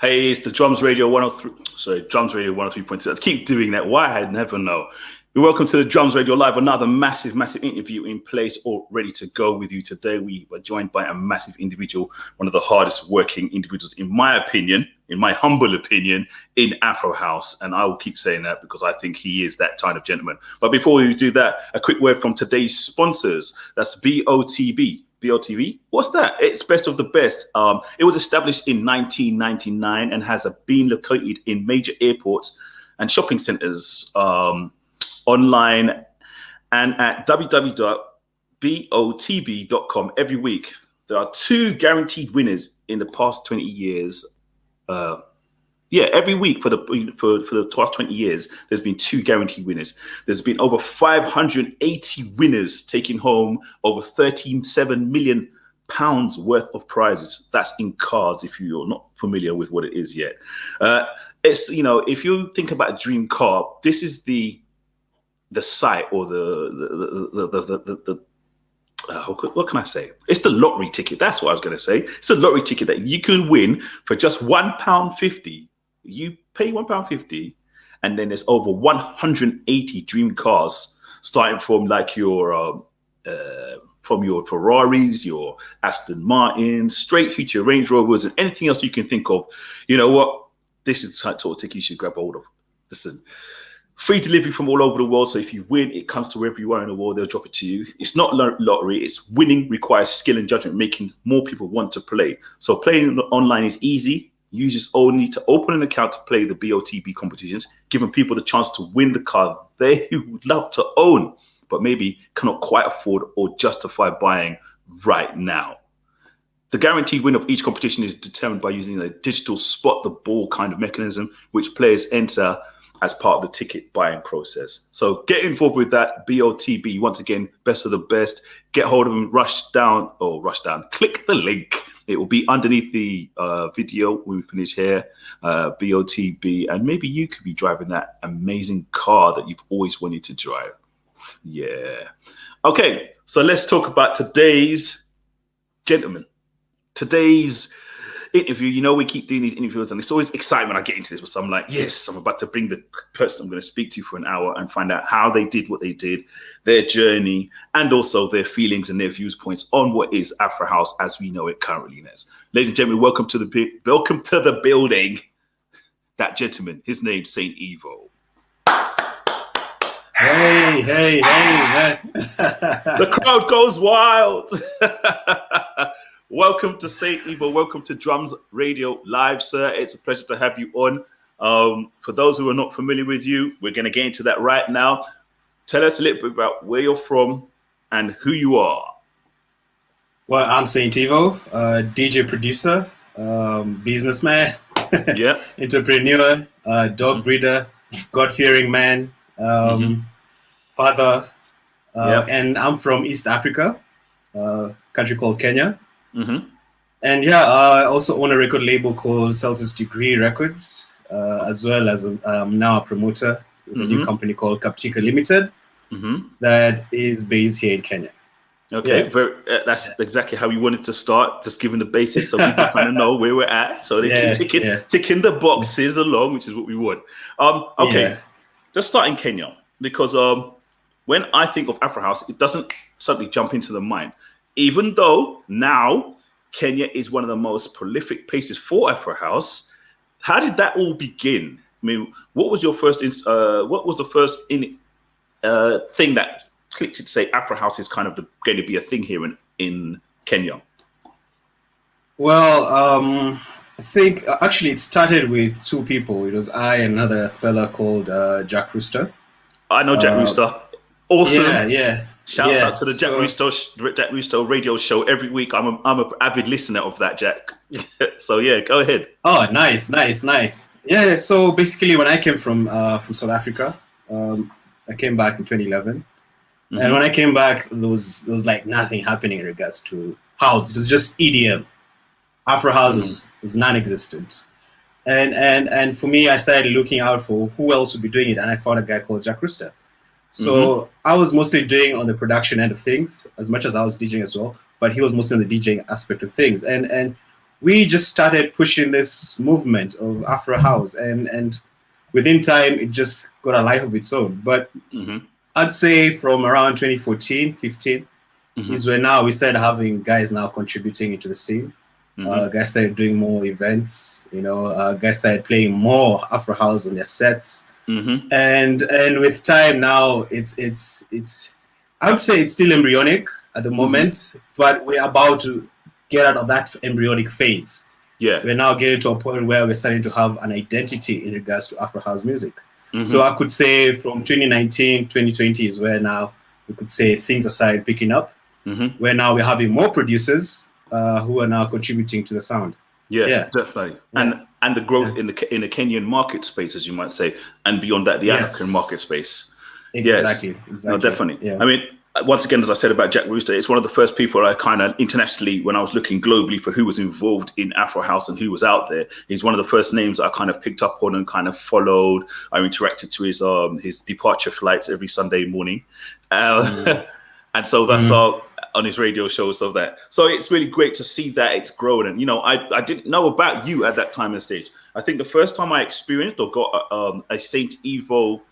Hey, it's the Drums Radio 103. Sorry, Drums Radio 103.6. I keep doing that. Why? I never know. Welcome to the Drums Radio Live. Another massive interview in place, all ready to go with you today. We were joined by a massive individual, one of the hardest working individuals, in my opinion, in my humble opinion, in Afro House. And I will keep saying that because I think he is that kind of gentleman. But before we do that, a quick word from today's sponsors. That's BOTB. BOTV? What's that? It's best of the best. It was established in 1999 and has been located in major airports and shopping centers, online and at www.botb.com every week. There are 2 guaranteed winners in the past 20 years. Every week for the past 20 years, there's been 2 guaranteed winners. There's been over 580 winners taking home over £13.7 million worth of prizes. That's in cards, if you're not familiar with what it is yet. It's, if you think about a dream car, this is the site or the what can I say? It's the lottery ticket. That's what I was going to say. It's a lottery ticket that you can win for just £1.50. You pay £1.50, and then there's over 180 dream cars, starting from like your Ferraris, your Aston Martins, straight through to your Range Rovers, and anything else you can think of. You know what? This is the sort of ticket you should grab hold of. Listen. Free delivery from all over the world. So if you win, it comes to wherever you are in the world. They'll drop it to you. It's not lottery. It's winning requires skill and judgment, making more people want to play. So playing online is easy. Users only need to open an account to play the BOTB competitions, giving people the chance to win the car they would love to own, but maybe cannot quite afford or justify buying right now. The guaranteed win of each competition is determined by using a digital spot the ball kind of mechanism, which players enter as part of the ticket buying process. So get involved with that. BOTB, once again, best of the best. Get hold of them, rush down. Click the link. It will be underneath the video when we finish here. BOTB, and maybe you could be driving that amazing car that you've always wanted to drive. Yeah. Okay, so let's talk about today's gentleman. Today's interview. We keep doing these interviews, and it's always exciting when I get into this. So I'm like, yes, I'm about to bring the person I'm going to speak to for an hour and find out how they did what they did, their journey, and also their feelings and their viewpoints on what is Afro House as we know it currently. Ladies and gentlemen, welcome to the building. That gentleman, his name's Saint Evo. Hey, man. The crowd goes wild. Welcome to Saint Evo. Welcome to Drums Radio Live, sir. It's a pleasure to have you on. For those who are not familiar with you, we're going to get into that right now. Tell us a little bit about where you're from and who you are. Well, I'm Saint Evo, DJ producer, businessman, yeah, entrepreneur, dog breeder, God-fearing man, father, and I'm from East Africa, country called Kenya. And I also own a record label called Celsius Degree Records, as well as now a promoter with a new company called Kapchika Limited that is based here in Kenya. Okay, that's exactly how we wanted to start, just giving the basics so people kind of know where we're at, so they keep ticking the boxes along, which is what we want. Just start in Kenya, because when I think of Afro House, it doesn't suddenly jump into the mind. Even though now Kenya is one of the most prolific places for Afro House, how did that all begin? I mean, what was the first thing that clicked to say Afro House is kind of going to be a thing here in Kenya? Well, I think actually it started with 2 people. It was I and another fella called Jack Rooster. I know Jack Rooster. Awesome. Yeah. Shouts out to the Jack Rooster radio show every week. I'm an avid listener of that, Jack. So yeah, go ahead. Oh, nice. Yeah. So basically, when I came from South Africa, I came back in 2011, and when I came back, there was like nothing happening in regards to house. It was just EDM. Afro House was non-existent, and for me, I started looking out for who else would be doing it, and I found a guy called Jack Rooster. So I was mostly doing on the production end of things, as much as I was DJing as well, but he was mostly on the DJing aspect of things. And we just started pushing this movement of Afro house, and within time it just got a life of its own. But I'd say from around 2014, 15 is where now we started having guys now contributing into the scene. Guys started doing more events, guys started playing more Afro house on their sets. And with time now, it's I would say it's still embryonic at the moment, but we're about to get out of that embryonic phase. Yeah, we're now getting to a point where we're starting to have an identity in regards to Afro house music. So I could say from 2019, 2020 is where now we could say things have started picking up. Where now we're having more producers who are now contributing to the sound. Yeah, definitely. And the growth in the Kenyan market space, as you might say, and beyond that, the African market space. Exactly. No, definitely. Yeah. I mean, once again, as I said about Jack Rooster, it's one of the first people I kind of internationally, when I was looking globally for who was involved in Afro House and who was out there, he's one of the first names I kind of picked up on and kind of followed. I interacted to his departure flights every Sunday morning. And so that's on his radio show, so it's really great to see that it's grown. And I didn't know about you at that time and stage. I think the first time I experienced or got a Saint Evo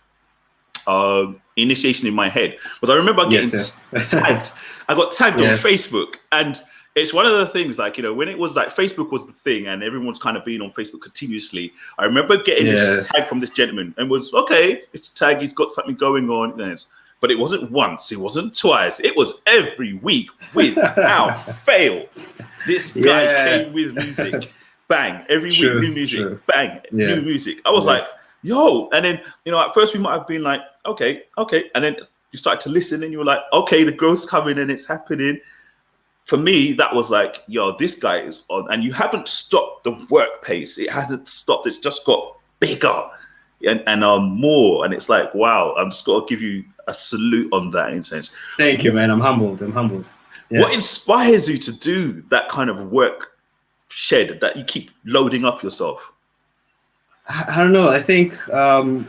initiation in my head was I remember getting tagged. I got tagged on Facebook, and it's one of the things like when it was like Facebook was the thing and everyone's kind of being on Facebook continuously. I remember getting this tag from this gentleman and was okay. It's a tag. He's got something going on. But it wasn't once, it wasn't twice, it was every week without fail. This guy came with music, bang, every week new music, bang, new music. I was like, yo, and then, at first we might have been like, okay. And then you started to listen and you were like, okay, the growth's coming and it's happening. For me, that was like, yo, this guy is on, and you haven't stopped the work pace. It hasn't stopped, it's just got bigger and more. And it's like, wow, I'm just got to give you a salute on that in a sense. Thank you, man. I'm humbled. Yeah. What inspires you to do that kind of work shed that you keep loading up yourself? I don't know. I think, I'm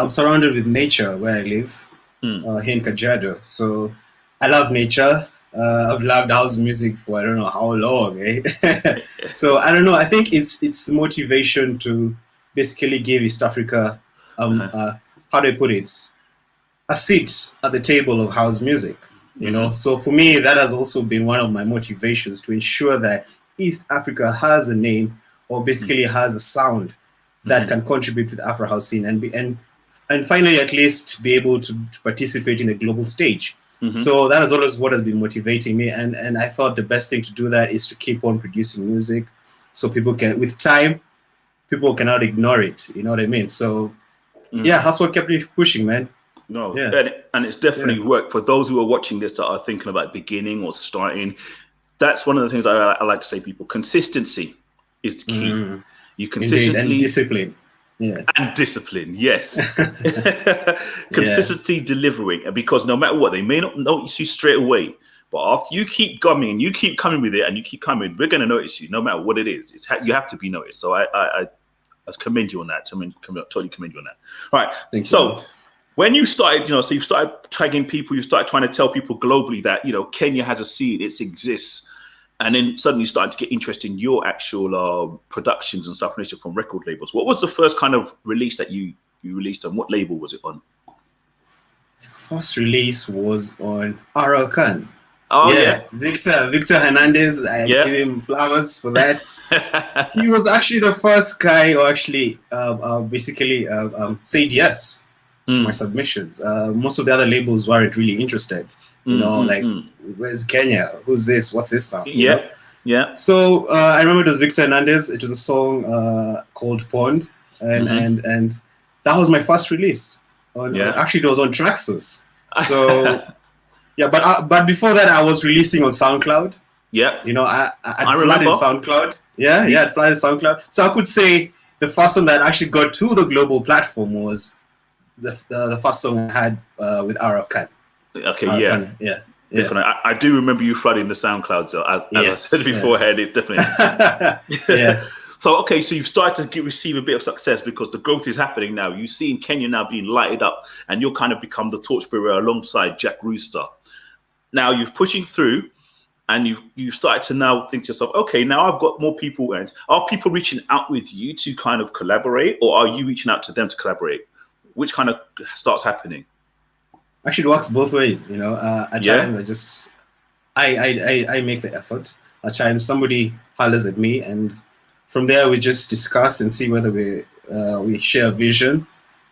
surrounded with nature where I live, here in Kajiado. So I love nature. I've loved house music for I don't know how long. So I don't know. I think it's the motivation to basically give East Africa, how do I put it? A seat at the table of house music, So for me, that has also been one of my motivations to ensure that East Africa has a name or basically has a sound that can contribute to the Afro house scene and finally at least be able to participate in the global stage. So that is always what has been motivating me. And I thought the best thing to do that is to keep on producing music so people can, with time, people cannot ignore it. You know what I mean? So that's what kept me pushing, man. No, and it's definitely worked. For those who are watching this that are thinking about beginning or starting, that's one of the things I like to say, people. Consistency is the key. You consistently... Indeed, and discipline. Yeah. And discipline, yes. Consistency delivering, because no matter what, they may not notice you straight away, but after you keep coming, you keep coming with it and you keep coming, we're going to notice you no matter what it is. You have to be noticed. So I commend you on that. Totally commend you on that. All right. Thank you. When you started, so you started tagging people, you started trying to tell people globally that, Kenya has a scene, it exists. And then suddenly you started to get interested in your actual productions and stuff from record labels. What was the first kind of release that you released on? What label was it on? First release was on Arakan. Oh, yeah. Victor Hernandez. I give him flowers for that. He was actually the first guy who actually basically said yes to my submissions. Most of the other labels weren't really interested. Where's Kenya? Who's this? What's this sound? Yeah. So I remember it was Victor Hernandez. It was a song called Pond, and that was my first release. Actually, it was on Traxxus. So but before that, I was releasing on SoundCloud. Yeah, I flooded SoundCloud. I'd flooded SoundCloud. So I could say the first one that actually got to the global platform was the first song I had with Arakan. Okay, definitely. I do remember you flooding the SoundCloud. So as I said beforehand, it's definitely So you've started to receive a bit of success because the growth is happening now. You've seen Kenya now being lighted up, and you'll kind of become the torchbearer alongside Jack Rooster. Now you're pushing through. and you started to now think to yourself, okay, now I've got more people, and are people reaching out with you to kind of collaborate, or are you reaching out to them to collaborate? Which kind of starts happening? Actually, it works both ways. At times I make the effort. At times somebody hollers at me, and from there we just discuss and see whether we share a vision.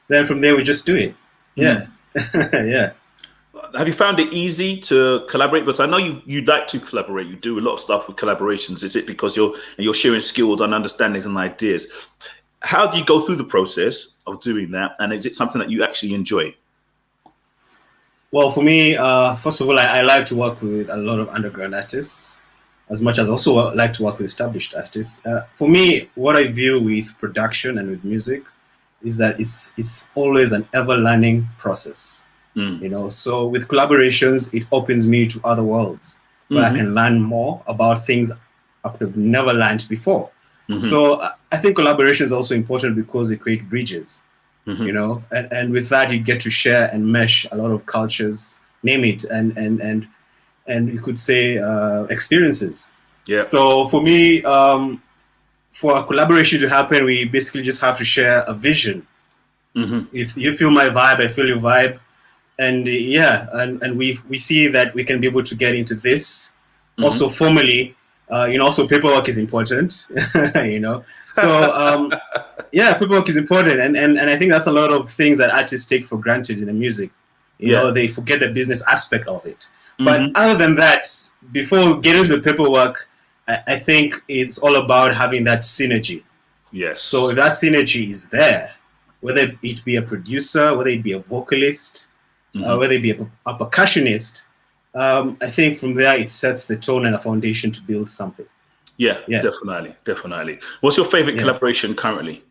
Then from there we just do it. Yeah. Yeah. Have you found it easy to collaborate? Because I know you like to collaborate. You do a lot of stuff with collaborations. Is it because you're sharing skills and understandings and ideas? How do you go through the process of doing that? And is it something that you actually enjoy? Well, for me, first of all, I like to work with a lot of underground artists, as much as I also like to work with established artists. For me, what I view with production and with music is that it's always an ever-learning process. So with collaborations, it opens me to other worlds where I can learn more about things I could have never learned before. So I think collaboration is also important because they create bridges, and with that you get to share and mesh a lot of cultures, name it, and you could say experiences. Yeah. So for me, for a collaboration to happen, we basically just have to share a vision. If you feel my vibe, I feel your vibe. And and we see that we can be able to get into this. Also formally, also paperwork is important, So paperwork is important, and I think that's a lot of things that artists take for granted in the music. They forget the business aspect of it. But other than that, before getting to the paperwork, I think it's all about having that synergy. Yes. So if that synergy is there, whether it be a producer, whether it be a vocalist, whether it be a percussionist, I think from there it sets the tone and a foundation to build something. Yeah, definitely. What's your favorite collaboration currently?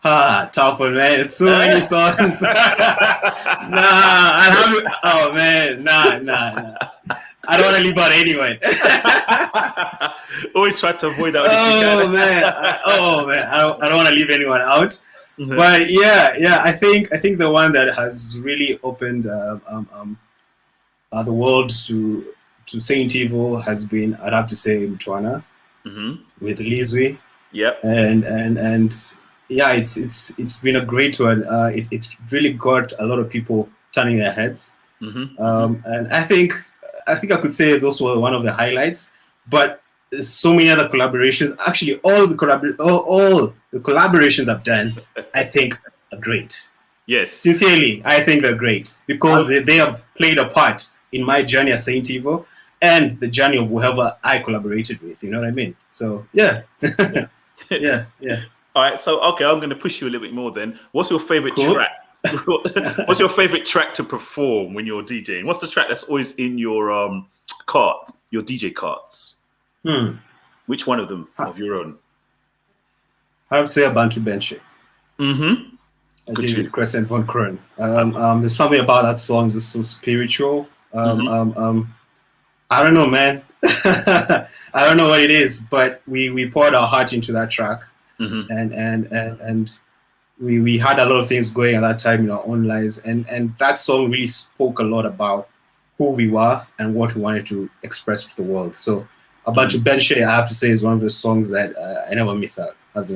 Tough one, man. It's so many songs. Nah. I don't want to leave out anyone. Always try to avoid that. Man. I don't want to leave anyone out. But I think the one that has really opened the world to Saint Evo has been, I'd have to say, Mtwana with Lizwi. Yep. And it's been a great one. It really got a lot of people turning their heads. And I think I could say those were one of the highlights. But there's so many other collaborations. Actually, all the collaborations I've done, I think are great. Yes. Sincerely, I think they're great because they have played a part in my journey as Saint Evo and the journey of whoever I collaborated with. You know what I mean? So yeah. Yeah. All right. So okay, I'm going to push you a little bit more then. What's your favorite track? What's your favorite track to perform when you're DJing? What's the track that's always in your cart, your DJ carts? Which one of them of your own? I would say Abantu Benche. I did with Crescent Von Kron. There's something about that song that's so spiritual. I don't know, man. I don't know what it is, but we poured our heart into that track, and we had a lot of things going at that time in our own lives, and that song really spoke a lot about who we were and what we wanted to express to the world. So Abantu Benche, I have to say, is one of the songs that I never miss out. I've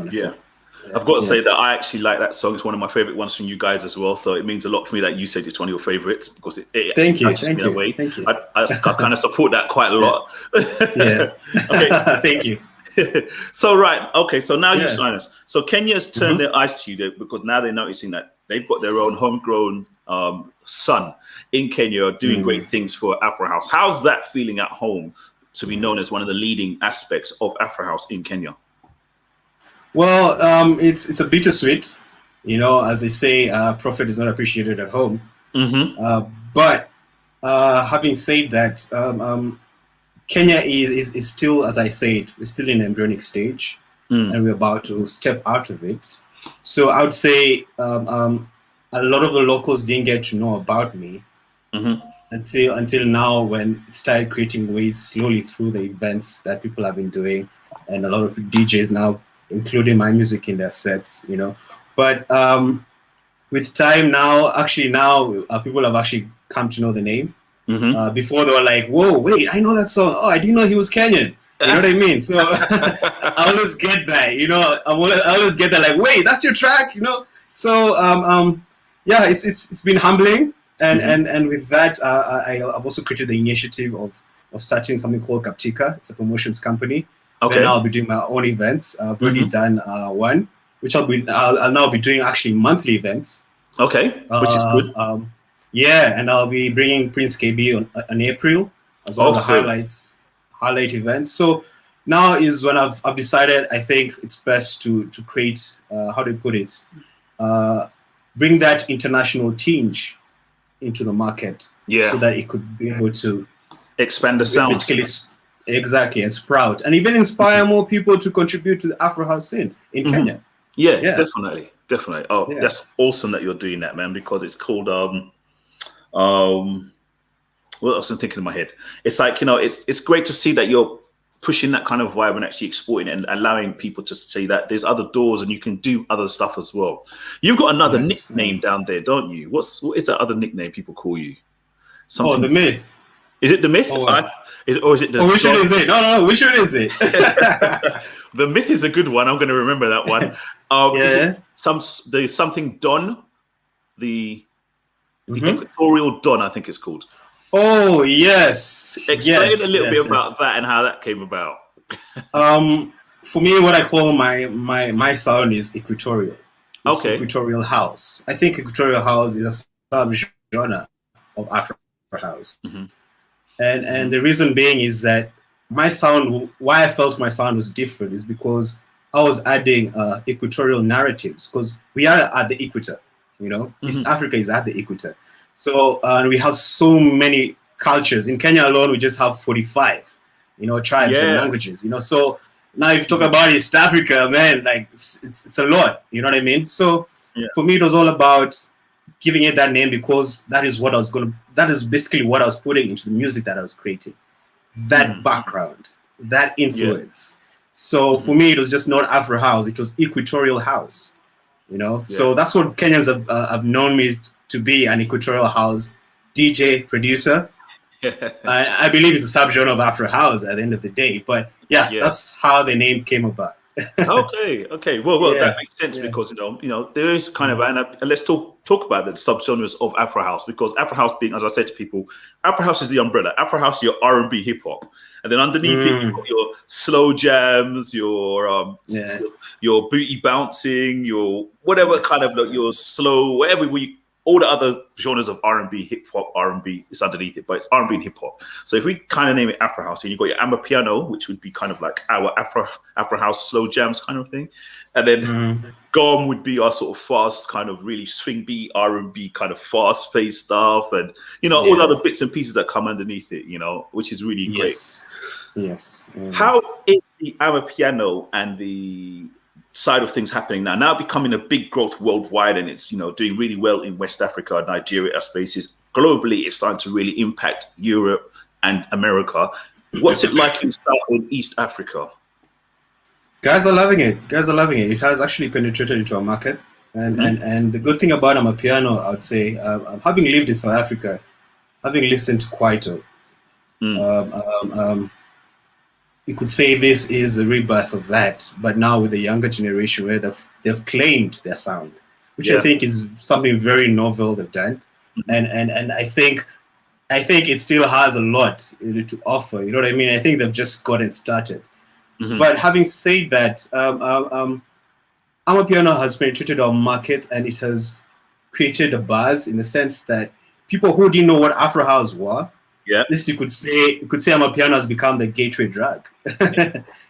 got to say that I actually like that song. It's one of my favorite ones from you guys as well. So it means a lot for me that you said it's one of your favorites because it Thank you. I kind of support that quite a lot. Okay. Thank you. So so now you sign us. So Kenya's turned their eyes to you because now they're noticing that they've got their own homegrown son in Kenya doing great things for Afrohouse. How's that feeling at home to be known as one of the leading aspects of Afrohouse in Kenya? Well, it's a bittersweet, as they say, profit is not appreciated at home. But having said that, Kenya is still, as I said, we're still in an embryonic stage, and we're about to step out of it. So I would say a lot of the locals didn't get to know about me until now, when it started creating waves slowly through the events that people have been doing, and a lot of DJs now including my music in their sets, But with time now, people have actually come to know the name. Before they were like, whoa, wait, I know that song. Oh, I didn't know he was Kenyan. You know what I mean? So I always get that, you know, I always get that, like, wait, that's your track, you know? So, yeah, it's been humbling. And with that, I've also created the initiative of starting something called Captica. It's a promotions company. Okay. Then I'll be doing my own events. I've already done one, which I'll now be doing actually monthly events. Okay, which is good. Yeah, and I'll be bringing Prince KB on April as one of the highlight events. So now is when I've decided, I think it's best to create, how do you put it, bring that international tinge into the market, so that it could be able to expand the sound. Exactly, and sprout, and even inspire more people to contribute to the Afrohouse scene in Kenya. Yeah, definitely. Oh, that's awesome that you're doing that, man, because it's called what else I'm thinking in my head? It's like, you know, it's great to see that you're pushing that kind of vibe and actually exporting it and allowing people to see that there's other doors and you can do other stuff as well. You've got another nickname down there, don't you? What is that other nickname people call you? Something. Oh, the Myth. Is it the Myth? Or is it the? Oh, which one is it? No. Which one is it? The Myth is a good one. I'm going to remember that one. Is it something Don, the Equatorial Don, I think it's called. Oh yes. Explain a little bit about that and how that came about. For me, what I call my sound is equatorial. It's equatorial house. I think equatorial house is a subgenre of Afrohouse. And the reason being is that my sound, why I felt my sound was different, is because I was adding equatorial narratives, because we are at the equator, you know, East Africa is at the equator. So we have so many cultures. In Kenya alone, we just have 45, you know, tribes and languages, you know. So now if you talk about East Africa, man, like it's a lot, you know what I mean? So for me, it was all about giving it that name, because that is basically what I was putting into the music that I was creating. That background, that influence. So for me, it was just not Afro house, it was equatorial house, you know? So that's what Kenyans have known me to be, an equatorial house DJ, producer. I believe it's a subgenre of Afro house at the end of the day, but that's how the name came about. Okay. Well, that makes sense because you know there is kind of, and let's talk about the subgenres of Afro house, because Afro house being, as I said to people, Afro house is the umbrella. Afro house is your R&B hip hop, and then underneath it you've got your slow jams, your booty bouncing, your whatever kind of your slow, whatever all the other genres of R&B, hip hop, R&B is underneath it, but it's R&B and hip hop. So if we kind of name it Afro House, and you've got your Amapiano, which would be kind of like our Afro House slow jams kind of thing, and then Gqom would be our sort of fast kind of really swing beat R&B kind of fast paced stuff, and you know all the other bits and pieces that come underneath it, you know, which is really great. Yes. How is the Amapiano and the side of things happening now becoming a big growth worldwide, and it's, you know, doing really well in West Africa, Nigeria spaces. Globally, it's starting to really impact Europe and America. What's it like in South and East Africa? Guys are loving it. It has actually penetrated into our market, and the good thing about Amapiano, I would say, having lived in South Africa, having listened to Kwaito, you could say this is a rebirth of that, but now with the younger generation, where they've claimed their sound, which I think is something very novel they've done, and I think it still has a lot to offer. You know what I mean? I think they've just gotten started. But having said that, Amapiano has penetrated our market, and it has created a buzz in the sense that people who didn't know what Afro House were. This you could say Amapiano has become the gateway drug.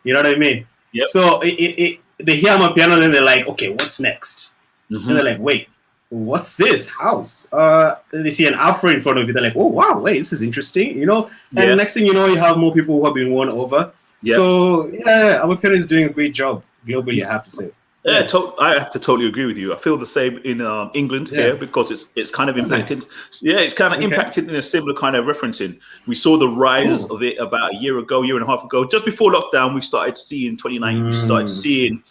You know what I mean? So they hear Amapiano, then they're like, okay, what's next? And they're like, wait, what's this house? They see an Afro in front of you, they're like, oh wow, wait, this is interesting, you know? And next thing you know, you have more people who have been won over. So Amapiano is doing a great job globally, I have to say. I have to totally agree with you. I feel the same in England here, because it's kind of impacted. It's kind of impacted in a similar kind of referencing. We saw the rise of it about a year and a half ago. Just before lockdown, we started seeing 2019. We started seeing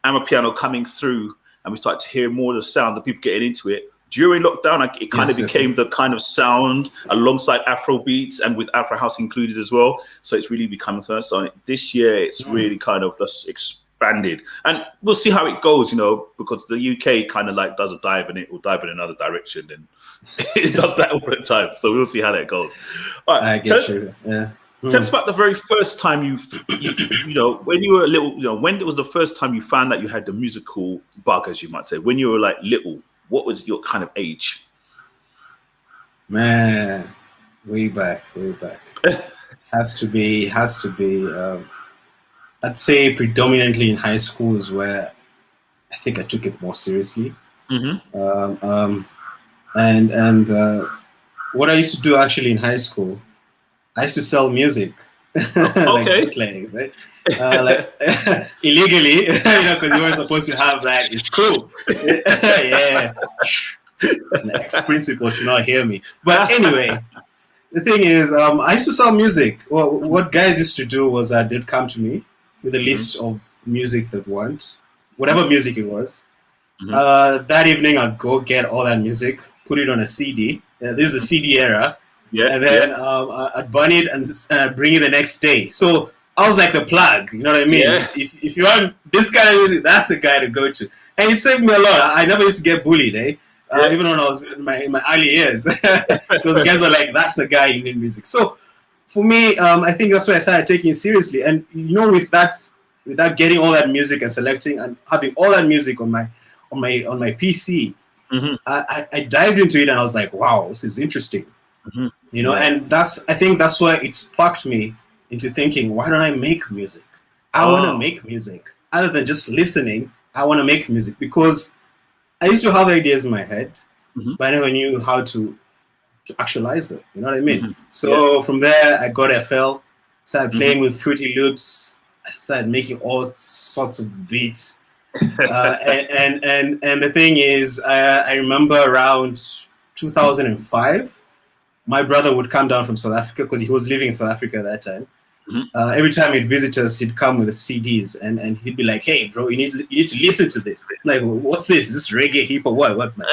Amapiano coming through, and we started to hear more of the sound, the people getting into it. during lockdown, like, it kind of Yes, became the kind of sound alongside Afro beats and with Afro house included as well. So it's really becoming so this year. It's really kind of just expanded, and we'll see how it goes. You know, because the UK kind of like does a dive and it will dive in another direction, and it does that all the time. So we'll see how that goes. All right, I get you. Yeah. tell us about the very first time you know, when you were a little, you know, when it was the first time you found that you had the musical bug, as you might say, when you were like little. What was your kind of age? Man, way back. has to be. I'd say predominantly in high school is where I think I took it more seriously. Mm-hmm. And what I used to do actually in high school, I used to sell music. Okay. Like bootlegs, right? Like illegally, you know, because you weren't supposed to have that. It's cool. Yeah. The ex-principal should not hear me. But anyway, the thing is, I used to sell music. Well, what guys used to do was that they'd come to me with a list of music they want, whatever music it was. That evening, I'd go get all that music, put it on a CD. This is the CD era. Yeah. And then I'd burn it and I'd bring it the next day. So I was like the plug, you know what I mean? Yeah. If you want this kind of music, that's the guy to go to. And it saved me a lot. I never used to get bullied, even when I was in my early years. Because guys were like, that's the guy you need music. So for me, I think that's why I started taking it seriously. And you know, with that getting all that music and selecting and having all that music on my PC, I dived into it and I was like, wow, this is interesting. You know, and I think that's why it sparked me into thinking, why don't I make music? I want to make music. Other than just listening, I want to make music because I used to have ideas in my head, but I never knew how to actualize them. You know what I mean? So from there, I got FL, started playing with Fruity Loops, I started making all sorts of beats. And the thing is, I remember around 2005, my brother would come down from South Africa because he was living in South Africa at that time. Every time he'd visit us, he'd come with the CDs and he'd be like, "Hey, bro, you need to listen to this." I'm like, what's this? Is this reggae, hip hop? What, man?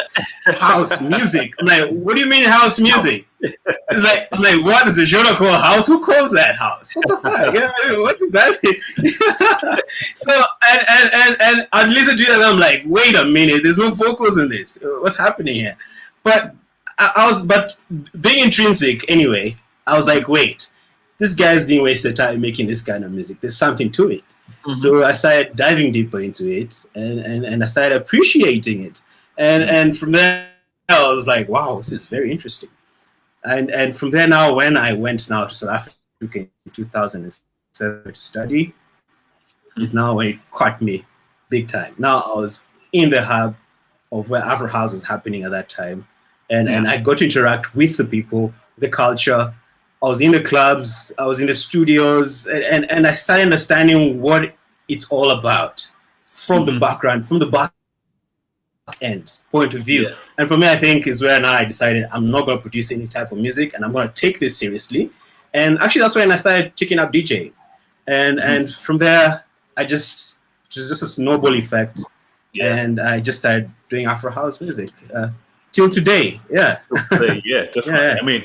House music. I'm like, what do you mean house music? It's like, I'm like, what is the genre called house? Who calls that house? What the fuck? Yeah, what does that mean? So and I'd listen to it and I'm like, wait a minute, there's no vocals in this. What's happening here? But but being intrinsic anyway, I was like, wait, this guy's didn't waste their time making this kind of music. There's something to it. So I started diving deeper into it and I started appreciating it. And from there, I was like, wow, this is very interesting. And from there now, when I went now to South Africa in 2007 to study, is now when it caught me big time. Now I was in the hub of where Afrohouse was happening at that time. And I got to interact with the people, the culture. I was in the clubs, I was in the studios, and I started understanding what it's all about from the background, from the back end point of view. And for me, I think is where now I decided I'm not going to produce any type of music and I'm going to take this seriously. And actually, that's when I started picking up DJing. And from there, it was just a snowball effect. And I just started doing Afrohouse music. Till today, definitely. I mean,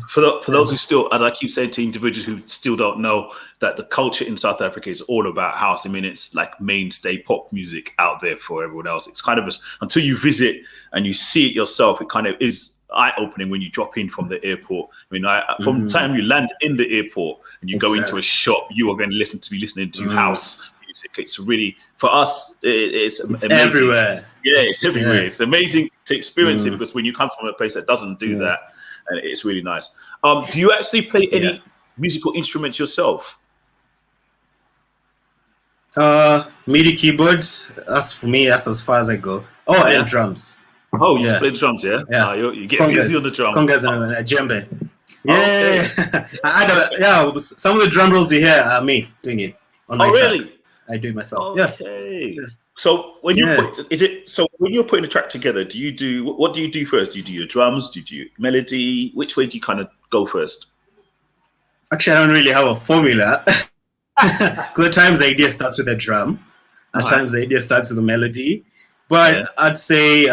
for those who still, as I keep saying to individuals who still don't know, that the culture in South Africa is all about house. I mean, it's like mainstay pop music out there for everyone else. It's kind of until you visit and you see it yourself, it kind of is eye-opening when you drop in from the airport. I mean, from the time you land in the airport and you go into a shop, you are going to be listening to house music. It's really, for us, it's amazing. Everywhere. Yeah, it's everywhere. It's amazing to experience it because when you come from a place that doesn't do that, and it's really nice. Do you actually play any musical instruments yourself? MIDI keyboards. That's for me. That's as far as I go. Oh, and drums. Oh, you play the drums, yeah? Yeah. You get busy on the drums. Congas and a djembe. Yeah. Some of the drum rolls you hear are me doing it on my tracks. I do it myself. Okay. So when you when you're putting a track together, what do you do first? Do you do your drums? Do you do your melody? Which way do you kind of go first? Actually, I don't really have a formula. Because at times the idea starts with a drum. At times the idea starts with a melody. But I'd say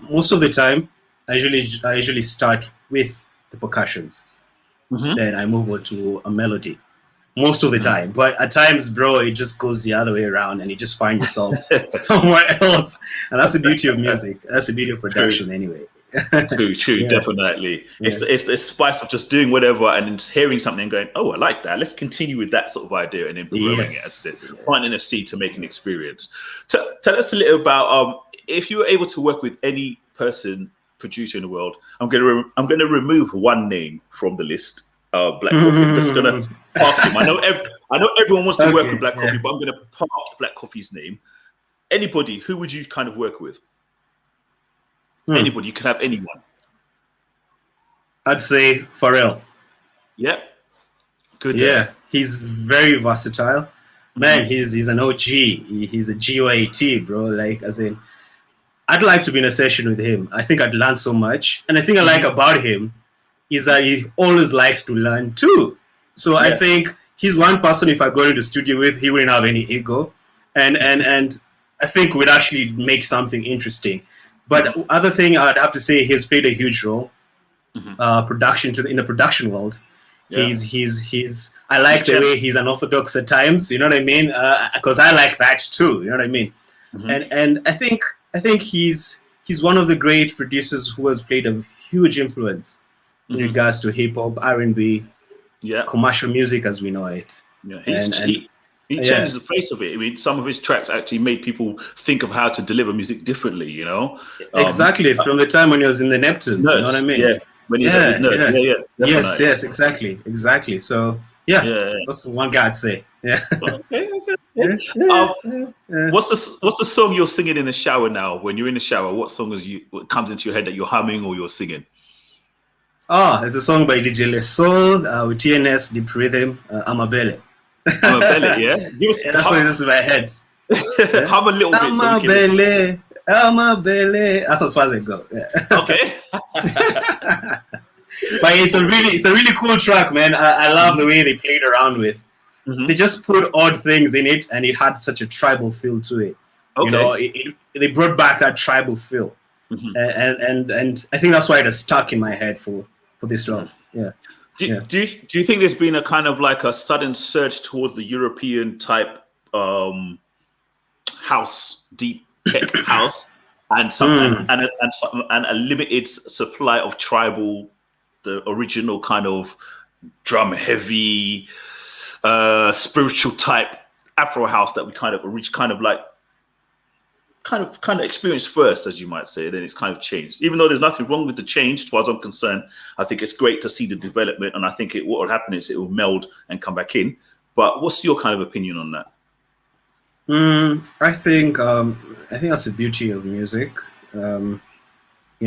most of the time, I usually start with the percussions. Then I move on to a melody. Most of the time, but at times, bro, it just goes the other way around, and you just find yourself somewhere else. And that's the beauty of music. That's the beauty of production, anyway. True, definitely. Yeah. It's the spice of just doing whatever and hearing something and going, oh, I like that. Let's continue with that sort of idea and then growing it. Finding a seed to make an experience. Tell us a little about if you were able to work with any person, producer in the world. I'm gonna remove one name from the list. Black Coffee. I'm just gonna park him. I know everyone wants to work with Black Coffee, but I'm gonna park Black Coffee's name. Anybody, who would you kind of work with? Anybody, you can have anyone. I'd say Pharrell. Yep. Good. Yeah, he's very versatile. Man, he's an OG. He's a GOAT, bro. Like, as in, I'd like to be in a session with him. I think I'd learn so much. And the thing I like about him is that he always likes to learn too. So I think he's one person, if I go into the studio with, he wouldn't have any ego. And I think we'd actually make something interesting. But other thing I'd have to say, he's played a huge role. In the production world. He's I like the way he's unorthodox at times, you know what I mean? Because I like that too, you know what I mean? And I think he's one of the great producers who has played a huge influence in regards to hip hop, R&B, commercial music as we know it. Yeah, he changed the face of it. I mean, some of his tracks actually made people think of how to deliver music differently, you know? Exactly, from the time when he was in the Neptunes, you know what I mean? Yeah, when he was at Nerds. Yes, exactly. So, that's one guy I'd say. Yeah. What's the song you're singing in the shower now? When you're in the shower, what comes into your head that you're humming or you're singing? There's a song by DJ Lesol with TNS, Deep Rhythm, Amabele. Amabele, yeah? That's what is in my head. Hum a little bit. Amabele. That's as far as I go. Yeah. Okay. But it's a really cool track, man. I love the way they played around with. They just put odd things in it, and it had such a tribal feel to it. Okay. You know, they brought back that tribal feel, and I think that's why it has stuck in my head for this long. Yeah. Do you think there's been a kind of like a sudden surge towards the European type house, deep tech house, and a limited supply of tribal, the original kind of drum heavy, spiritual type Afro house that we kind of experienced first, as you might say, then it's kind of changed. Even though there's nothing wrong with the change, as far as I'm concerned, I think it's great to see the development, and I think what will happen is it will meld and come back in. But what's your kind of opinion on that? I think that's the beauty of music. You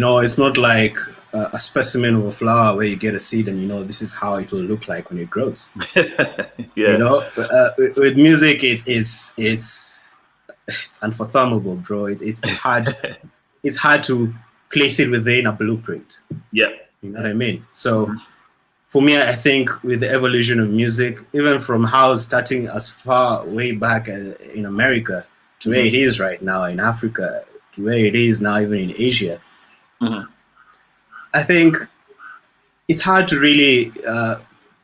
know, it's not like a specimen of a flower where you get a seed and you know this is how it will look like when it grows. You know, with music, it's unfathomable, bro. It's hard. It's hard to place it within a blueprint. Yeah, you know what I mean. So, for me, I think with the evolution of music, even from house starting as far way back in America to where it is right now in Africa, to where it is now even in Asia, I think it's hard to really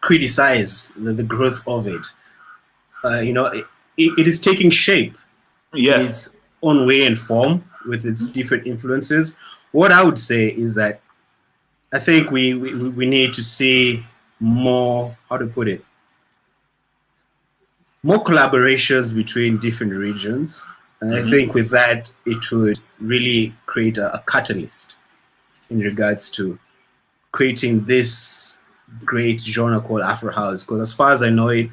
criticize the growth of it. You know, it is taking shape. In its own way and form with its different influences. What I would say is that I think we need to see more, how to put it, more collaborations between different regions. And I think with that, it would really create a catalyst in regards to creating this great genre called Afrohouse. Because as far as I know it,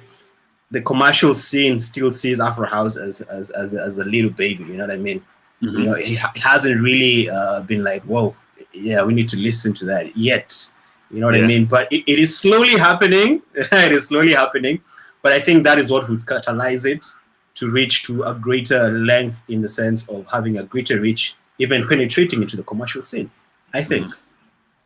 the commercial scene still sees Afrohouse as a little baby, you know what I mean? You know, it hasn't really been like, whoa, yeah, we need to listen to that yet, you know what I mean? But it is slowly happening. It is slowly happening. But I think that is what would catalyze it to reach to a greater length in the sense of having a greater reach, even penetrating into the commercial scene, I think.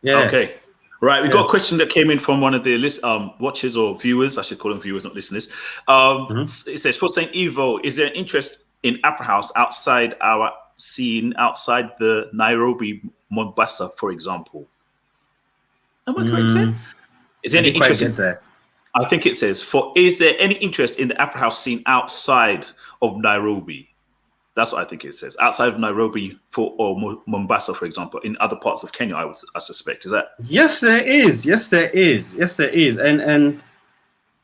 Okay. Right, we got a question that came in from one of the watchers or viewers. I should call them viewers, not listeners. It says, for Saint Evo, is there an interest in Afrohouse outside our scene outside the Nairobi, Mombasa, for example. Am I correct here? Is there I any didn't quite interest get that. I think it says, is there any interest in the Afrohouse scene outside of Nairobi? That's what I think it says. Outside of Nairobi or Mombasa, for example, in other parts of Kenya, I suspect. Is that? Yes, there is. Yes, there is. Yes, there is. And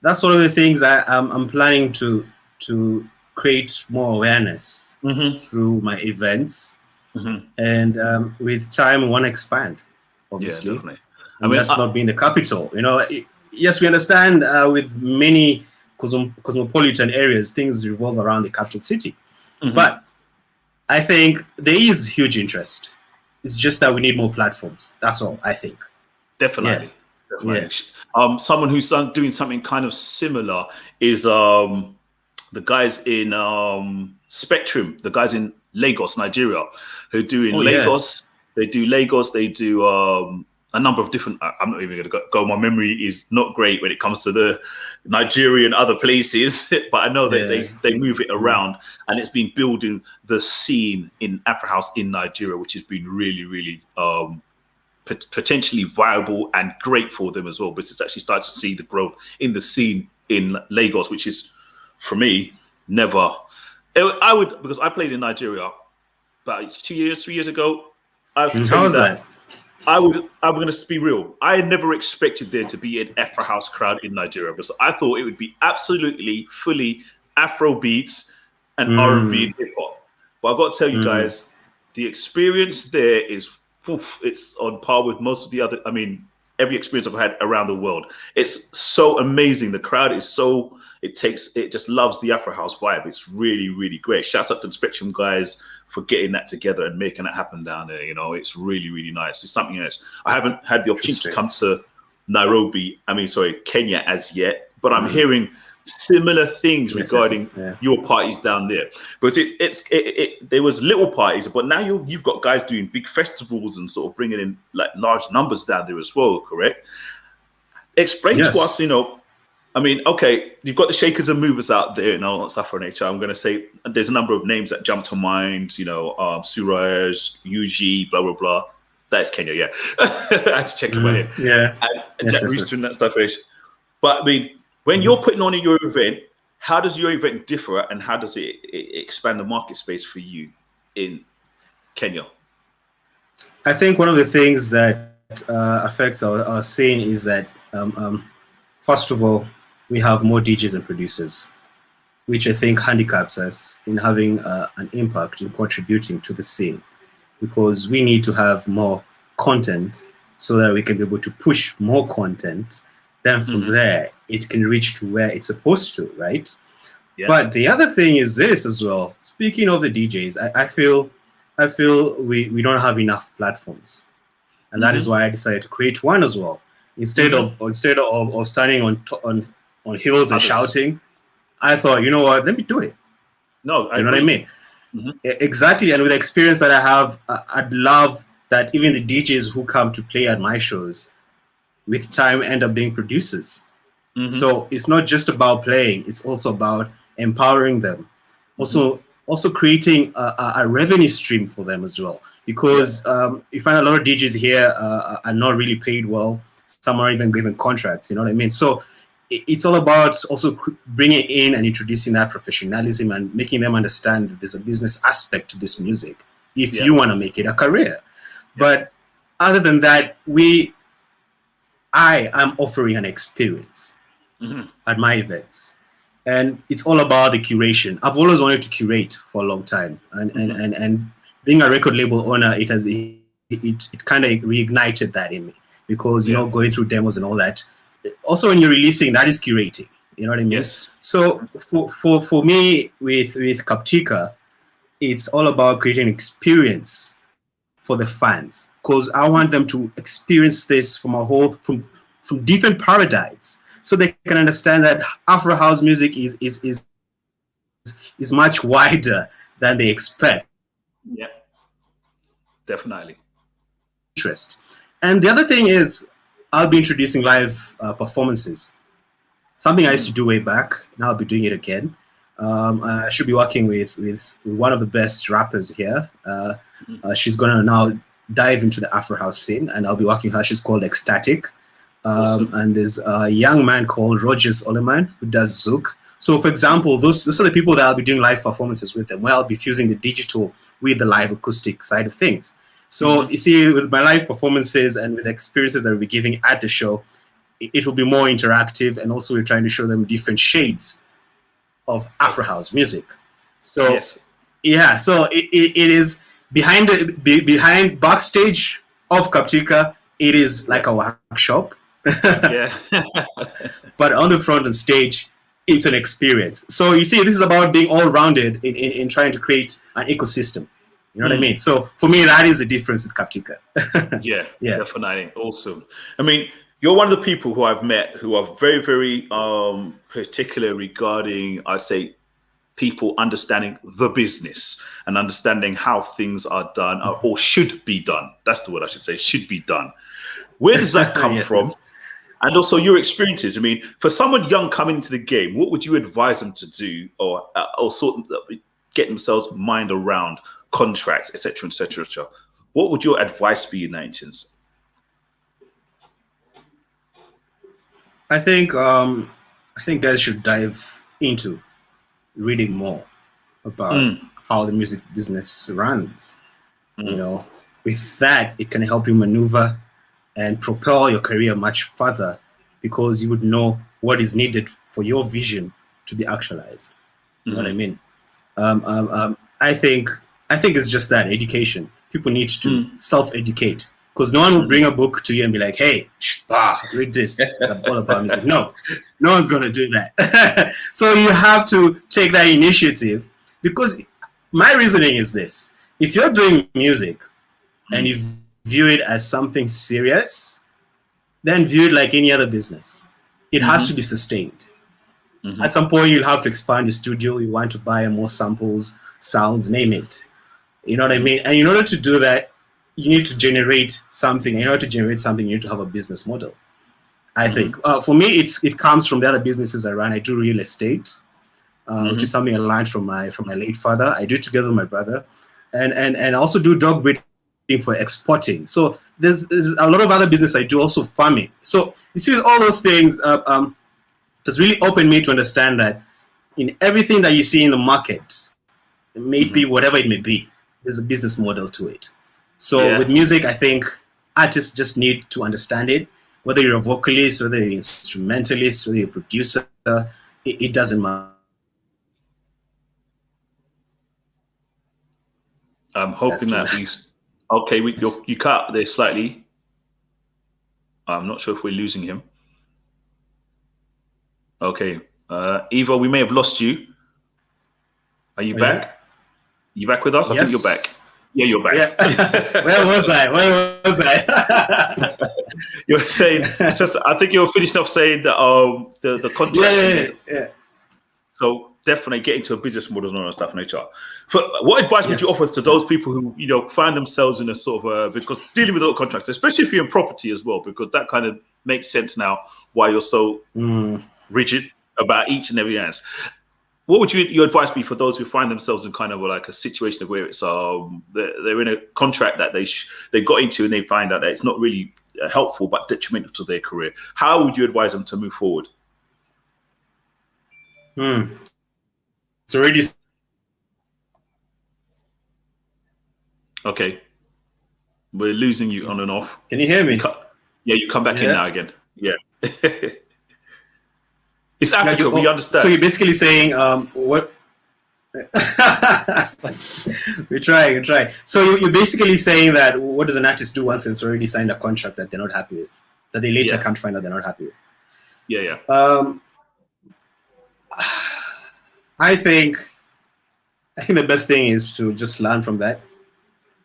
that's one of the things I'm planning to create more awareness through my events. And with time, we want to expand, obviously. Yeah, definitely. I mean, that's not being the capital. You know, yes, we understand with many cosmopolitan areas, things revolve around the capital city. But I think there is huge interest. It's just that we need more platforms. That's all, I think. Definitely. Yeah. Someone who's doing something kind of similar is the guys in Spectrum, the guys in Lagos, Nigeria, who do in Lagos. Yeah. They do Lagos. They do a number of different. I'm not even going to go. My memory is not great when it comes to the Nigeria and other places, but I know that they move it around, and it's been building the scene in Afrohouse in Nigeria, which has been really, really potentially viable and great for them as well. But it's actually started to see the growth in the scene in Lagos, which is, for me, never. I would, because I played in Nigeria about 3 years ago. I can tell you that. I'm going to be real. I never expected there to be an Afrohouse crowd in Nigeria, because I thought it would be absolutely fully Afro beats and R&B and hip hop. But I've got to tell you guys, the experience there is, it's on par with most of the other. I mean, every experience I've had around the world. It's so amazing. The crowd is so. It just loves the Afrohouse vibe. It's really, really great. Shouts out to the Spectrum guys for getting that together and making it happen down there. You know, it's really, really nice. It's something else. I haven't had the opportunity to come to Kenya as yet, but I'm hearing similar things regarding your parties down there. But there was little parties, but now you've got guys doing big festivals and sort of bringing in like large numbers down there as well. Correct? Explain to us, you know. I mean, okay, you've got the shakers and movers out there and all that stuff for nature. I'm going to say there's a number of names that jump to mind, you know, Suraj, UG, blah, blah, blah. That's Kenya, yeah. I had to check it out. Yeah. And that stuff. But I mean, when you're putting on your event, how does your event differ and how does it expand the market space for you in Kenya? I think one of the things that affects our scene is that, first of all, we have more DJs and producers, which I think handicaps us in having an impact in contributing to the scene, because we need to have more content so that we can be able to push more content. Then from there, it can reach to where it's supposed to, right? Yeah. But the other thing is this as well. Speaking of the DJs, I feel we don't have enough platforms, and that is why I decided to create one as well. Instead of standing on hills and shouting, I thought, you know what, let me do it. No, you know what I mean? Exactly. And with the experience that I have, I'd love that even the DJs who come to play at my shows, with time end up being producers. So it's not just about playing; it's also about empowering them. Also creating a revenue stream for them as well, because you find a lot of DJs here are not really paid well. Some are even given contracts, you know what I mean? So it's all about also bringing in and introducing that professionalism and making them understand that there's a business aspect to this music if you want to make it a career. But other than that, I am offering an experience at my events. And it's all about the curation. I've always wanted to curate for a long time. And being a record label owner, it kind of reignited that in me. Because, you know, going through demos and all that. Also, when you're releasing, that is curating. You know what I mean? Yes. So for me, with Kaptika, it's all about creating an experience for the fans. Because I want them to experience this from different paradigms. So they can understand that Afrohouse music is much wider than they expect. Yeah, definitely. Interest. And the other thing is, I'll be introducing live performances. Something I used to do way back. Now I'll be doing it again. I should be working with one of the best rappers here. She's gonna now dive into the Afrohouse scene, and I'll be working with her. She's called Ecstatic. Awesome. And there's a young man called Rogers Oleman who does Zouk. So, for example, those are the people that I'll be doing live performances with them, where I'll be fusing the digital with the live acoustic side of things. So, you see, with my live performances and with experiences that we'll be giving at the show, it will be more interactive, and also we're trying to show them different shades of Afrohouse music. So, yeah, so it is behind backstage of Kaptika. It is like a workshop. Yeah. But on the front and stage, it's an experience. So you see, this is about being all-rounded in trying to create an ecosystem. You know what I mean? So for me, that is the difference with Kaptika. Yeah, definitely. Awesome. I mean, you're one of the people who I've met who are very, very particular regarding, I say, people understanding the business and understanding how things are done or should be done. That's the word I should say, should be done. Where does that come from? Yes. And also your experiences. I mean, for someone young coming into the game, what would you advise them to do or sort of get themselves mind around contracts, etc., etc.? What would your advice be in that instance? I think guys should dive into reading more about how the music business runs. You know, with that, it can help you maneuver and propel your career much further, because you would know what is needed for your vision to be actualized. You know what I mean? I think it's just that education. People need to self-educate, because no one will bring a book to you and be like, "Hey, read this. It's all about music." No one's going to do that. So you have to take that initiative, because my reasoning is this: if you're doing music and you view it as something serious, then view it like any other business. It has to be sustained. At some point, you'll have to expand your studio. You want to buy more samples, sounds, name it. You know what I mean? And in order to do that, you need to generate something. In order to generate something, you need to have a business model. I think for me, it comes from the other businesses I run. I do real estate, which is something I learned from my late father. I do it together with my brother, and I also do dog breeding for exporting. So there's a lot of other business I do, also farming. So you see, with all those things, it has really opened me to understand that in everything that you see in the market, it may be whatever it may be, there's a business model to it. So with music, I think artists just need to understand it. Whether you're a vocalist, whether you're an instrumentalist, whether you're a producer, it doesn't matter. I'm hoping that you... Okay, you cut out there slightly. I'm not sure if we're losing him. Okay, Evo, we may have lost you. Are you back? Yeah. You back with us? I think you're back. Yeah, you're back. Yeah. Where was I? You were saying, I think you were finishing up saying that the contract. Yeah. So definitely get into a business model and all that stuff in HR. What advice would you offer to those people who find themselves in a sort of because dealing with a lot of contracts, especially if you're in property as well, because that kind of makes sense now why you're so rigid about each and every answer. What would your advice be for those who find themselves in kind of like a situation where it's they're in a contract that they got into and they find out that it's not really helpful but detrimental to their career? How would you advise them to move forward? It's already... Okay. We're losing you on and off. Can you hear me? You come back in now again. Yeah. It's Africa, we understand. So you're basically saying what... We're trying. So you're basically saying that what does an artist do once they've already signed a contract that they're not happy with, that they later can't find out they're not happy with? Yeah. I think the best thing is to just learn from that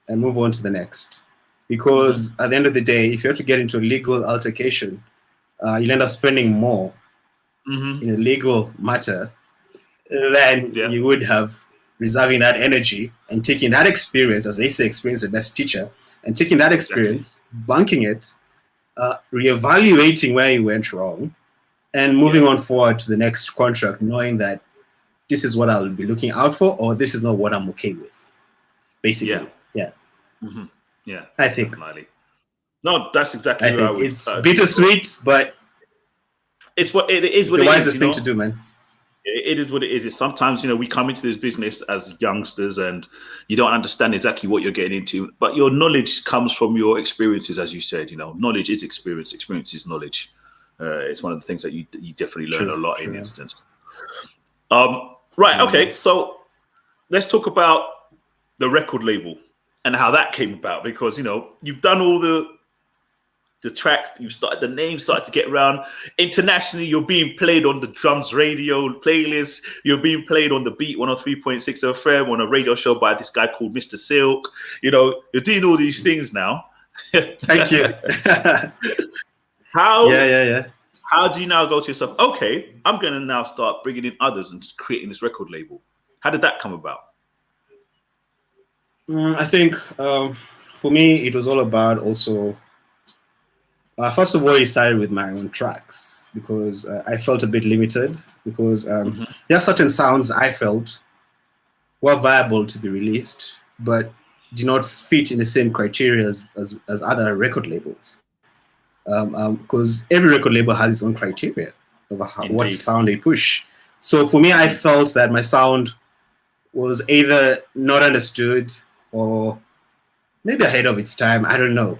and move on to the next. Because at the end of the day, if you have to get into a legal altercation, you'll end up spending more in a legal matter than you would have reserving that energy and taking that experience, as they say, experience is the best teacher, and taking that experience, bunking it, reevaluating where you went wrong, and moving on forward to the next contract, knowing that this is what I'll be looking out for, or this is not what I'm okay with. Basically, yeah. Mm-hmm. Yeah, I think. Definitely. No, that's exactly I what I think would. it's bittersweet, but it's what it is. It's what the it wisest is, thing to do, man. It is what it is. It's sometimes, we come into this business as youngsters and you don't understand exactly what you're getting into, but your knowledge comes from your experiences, as you said. Knowledge is experience. Experience is knowledge. It's one of the things that you definitely learn a lot in instance. Right. Okay. So let's talk about the record label and how that came about, because you've done all the tracks, the name started to get around internationally. You're being played on the Drums Radio playlist. You're being played on the Beat 103.6 FM on a radio show by this guy called Mr. Silk. You're doing all these things now. Thank you. How? Yeah. How do you now go to yourself, okay, I'm going to now start bringing in others and creating this record label? How did that come about? I think for me, it was all about also. First of all, it started with my own tracks because I felt a bit limited because there are certain sounds I felt were viable to be released, but do not fit in the same criteria as other record labels. Because every record label has its own criteria of what sound they push. So for me, I felt that my sound was either not understood or maybe ahead of its time. I don't know.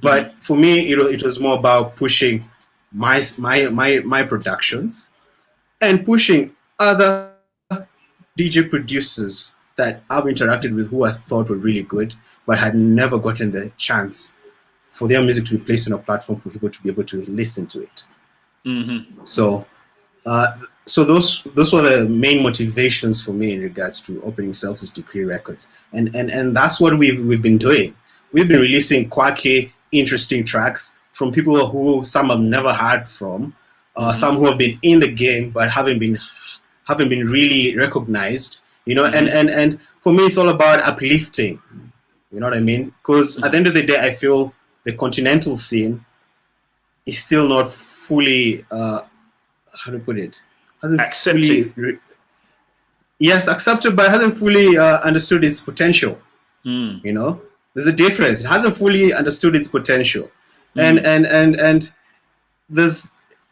But for me, it was more about pushing my productions and pushing other DJ producers that I've interacted with who I thought were really good, but had never gotten the chance for their music to be placed on a platform for people to be able to listen to it. So those were the main motivations for me in regards to opening Celsius Degree Records, and that's what we've been doing. We've been releasing quirky, interesting tracks from people who some have never heard from, some who have been in the game but haven't been really recognized. And for me, it's all about uplifting. You know what I mean? Because at the end of the day, I feel the continental scene is still not fully, how to put it, hasn't accepted. Yes, accepted, but hasn't fully understood its potential. There's a difference. It hasn't fully understood its potential, and there's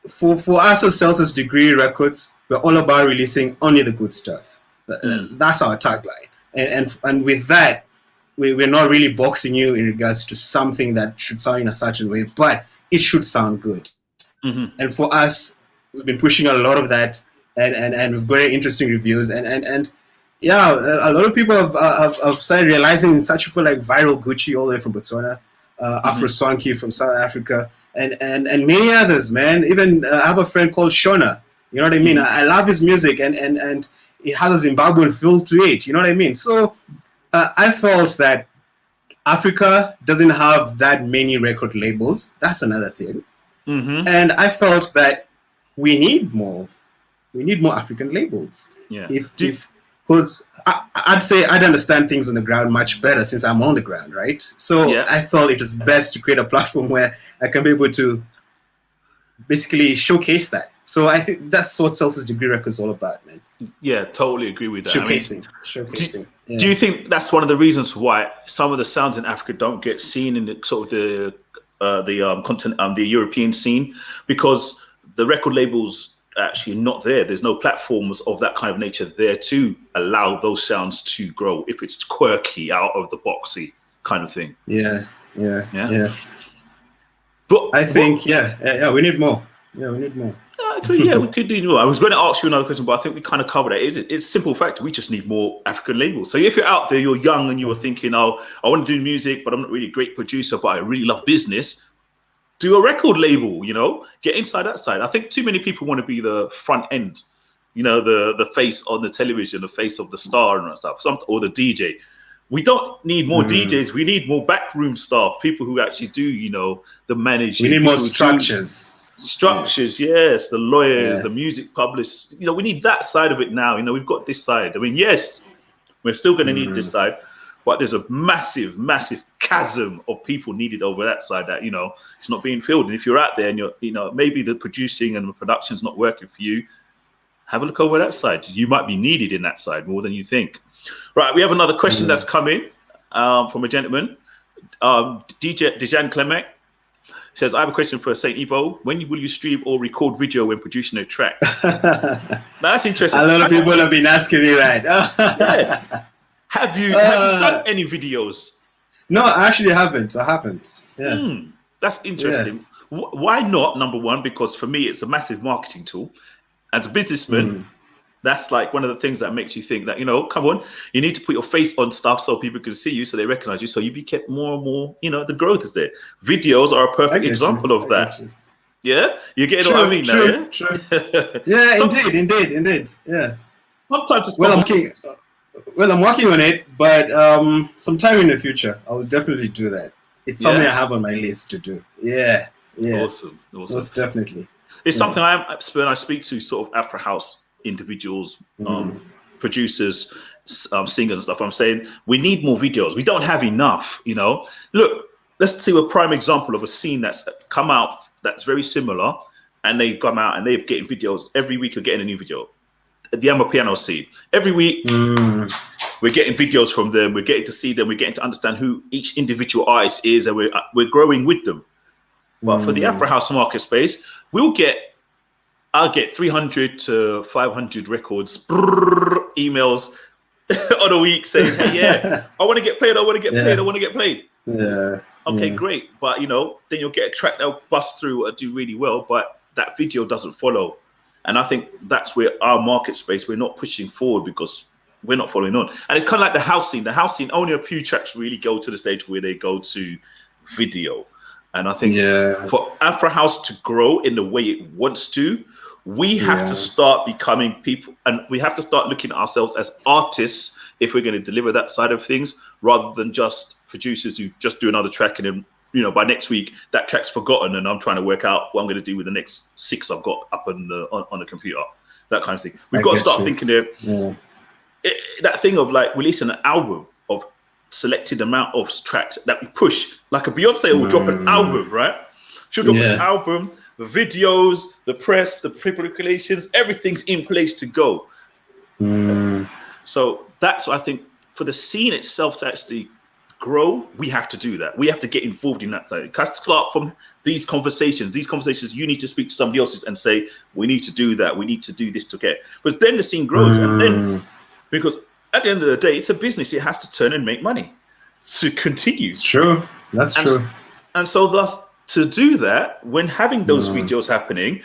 for us as Celsius Degree Records, we're all about releasing only the good stuff. That's our tagline, and with that, we're not really boxing you in regards to something that should sound in a certain way, but it should sound good. And for us, we've been pushing a lot of that, and we've got interesting reviews, and yeah, a lot of people have started realizing such people like Viral Gucci all the way from Botswana, Afro Sonky from South Africa, and many others, man. Even I have a friend called Shona. You know what I mean? I love his music, and it has a Zimbabwean feel to it. You know what I mean? So I felt that Africa doesn't have that many record labels. That's another thing. And I felt that we need more. We need more African labels. Yeah. Because I'd say I'd understand things on the ground much better since I'm on the ground, right? So I felt it was best to create a platform where I can be able to basically showcase that. So I think that's what Celsius Degree Records is all about, man. Yeah, totally agree with that. Showcasing. Do you think that's one of the reasons why some of the sounds in Africa don't get seen in the sort of the European scene? Because the record labels actually not there. There's no platforms of that kind of nature there to allow those sounds to grow if it's quirky, out of the boxy kind of thing. Yeah. But I think we need more. Yeah, we need more. We could do more. I was going to ask you another question, but I think we kind of covered it. It's a simple fact. We just need more African labels. So if you're out there, you're young and you were thinking, oh, I want to do music, but I'm not really a great producer, but I really love business. Do a record label, get inside that side. I think too many people want to be the front end, the face on the television, the face of the star and stuff, or the DJ. We don't need more DJs. We need more backroom staff, people who actually do, the managing. We need more structures. Yes, the lawyers, the music publicists. We need that side of it now. We've got this side. I mean, yes, we're still going to need this side, but there's a massive, massive chasm of people needed over that side that, it's not being filled. And if you're out there and you're, maybe the producing and the production's not working for you, have a look over that side. You might be needed in that side more than you think. Right, we have another question that's come in from a gentleman. DJ Dejan Clement says, I have a question for Saint Evo. When will you stream or record video when producing a track? Now, that's interesting. A lot of people have been asking me that. Yeah. Have you done any videos? No, I actually haven't. I haven't. Yeah. That's interesting. Yeah. Why not? Number one, because for me, it's a massive marketing tool. As a businessman, that's like one of the things that makes you think that, you know, come on, you need to put your face on stuff so people can see you, so they recognize you, so you be kept more and more, you know, the growth is there. Videos are a perfect example of that. Yeah? You're getting what I mean now, yeah? True. Yeah, indeed. Yeah. Sometimes it's I'm working on it, but sometime in the future, I'll definitely do that. It's something I have on my list to do. Yeah. Awesome. Most definitely. It's something when I speak to sort of Afrohouse individuals, producers, singers and stuff, I'm saying we need more videos. We don't have enough, you know. Look, let's see a prime example of a scene that's come out that's very similar, and they come out and they're getting videos every week. Are getting a new video. The Amapiano scene. Every week we're getting videos from them. We're getting to see them. We're getting to understand who each individual artist is, and we're growing with them. But for the Afrohouse market space, I'll get 300 to 500 records, emails on a week saying, hey, yeah, I want to get played. I want to get played. I want to get played. Yeah. Okay, great. But, you know, then you'll get a track that'll bust through or do really well, but that video doesn't follow. And I think that's where our market space, we're not pushing forward because we're not following on. And it's kind of like the house scene. The house scene, only a few tracks really go to the stage where they go to video. And I think for Afrohouse to grow in the way it wants to, we have to start becoming people, and we have to start looking at ourselves as artists if we're going to deliver that side of things, rather than just producers who just do another track and then, you know, by next week that track's forgotten and I'm trying to work out what I'm going to do with the next 6 I've got up on the computer, that kind of thing. We've got to start thinking there. That thing of like releasing an album of selected amount of tracks that we push, like a Beyonce will drop an album, right? She'll drop an album, the videos, the press, the preparations, everything's in place to go. So that's what I think for the scene itself to actually grow, we have to do that. We have to get involved in that. It has to start from these conversations. You need to speak to somebody else and say, we need to do that. We need to do this to get. But then the scene grows, and then because at the end of the day, it's a business. It has to turn and make money to continue. It's true. That's true. And so thus, to do that, when having those videos happening,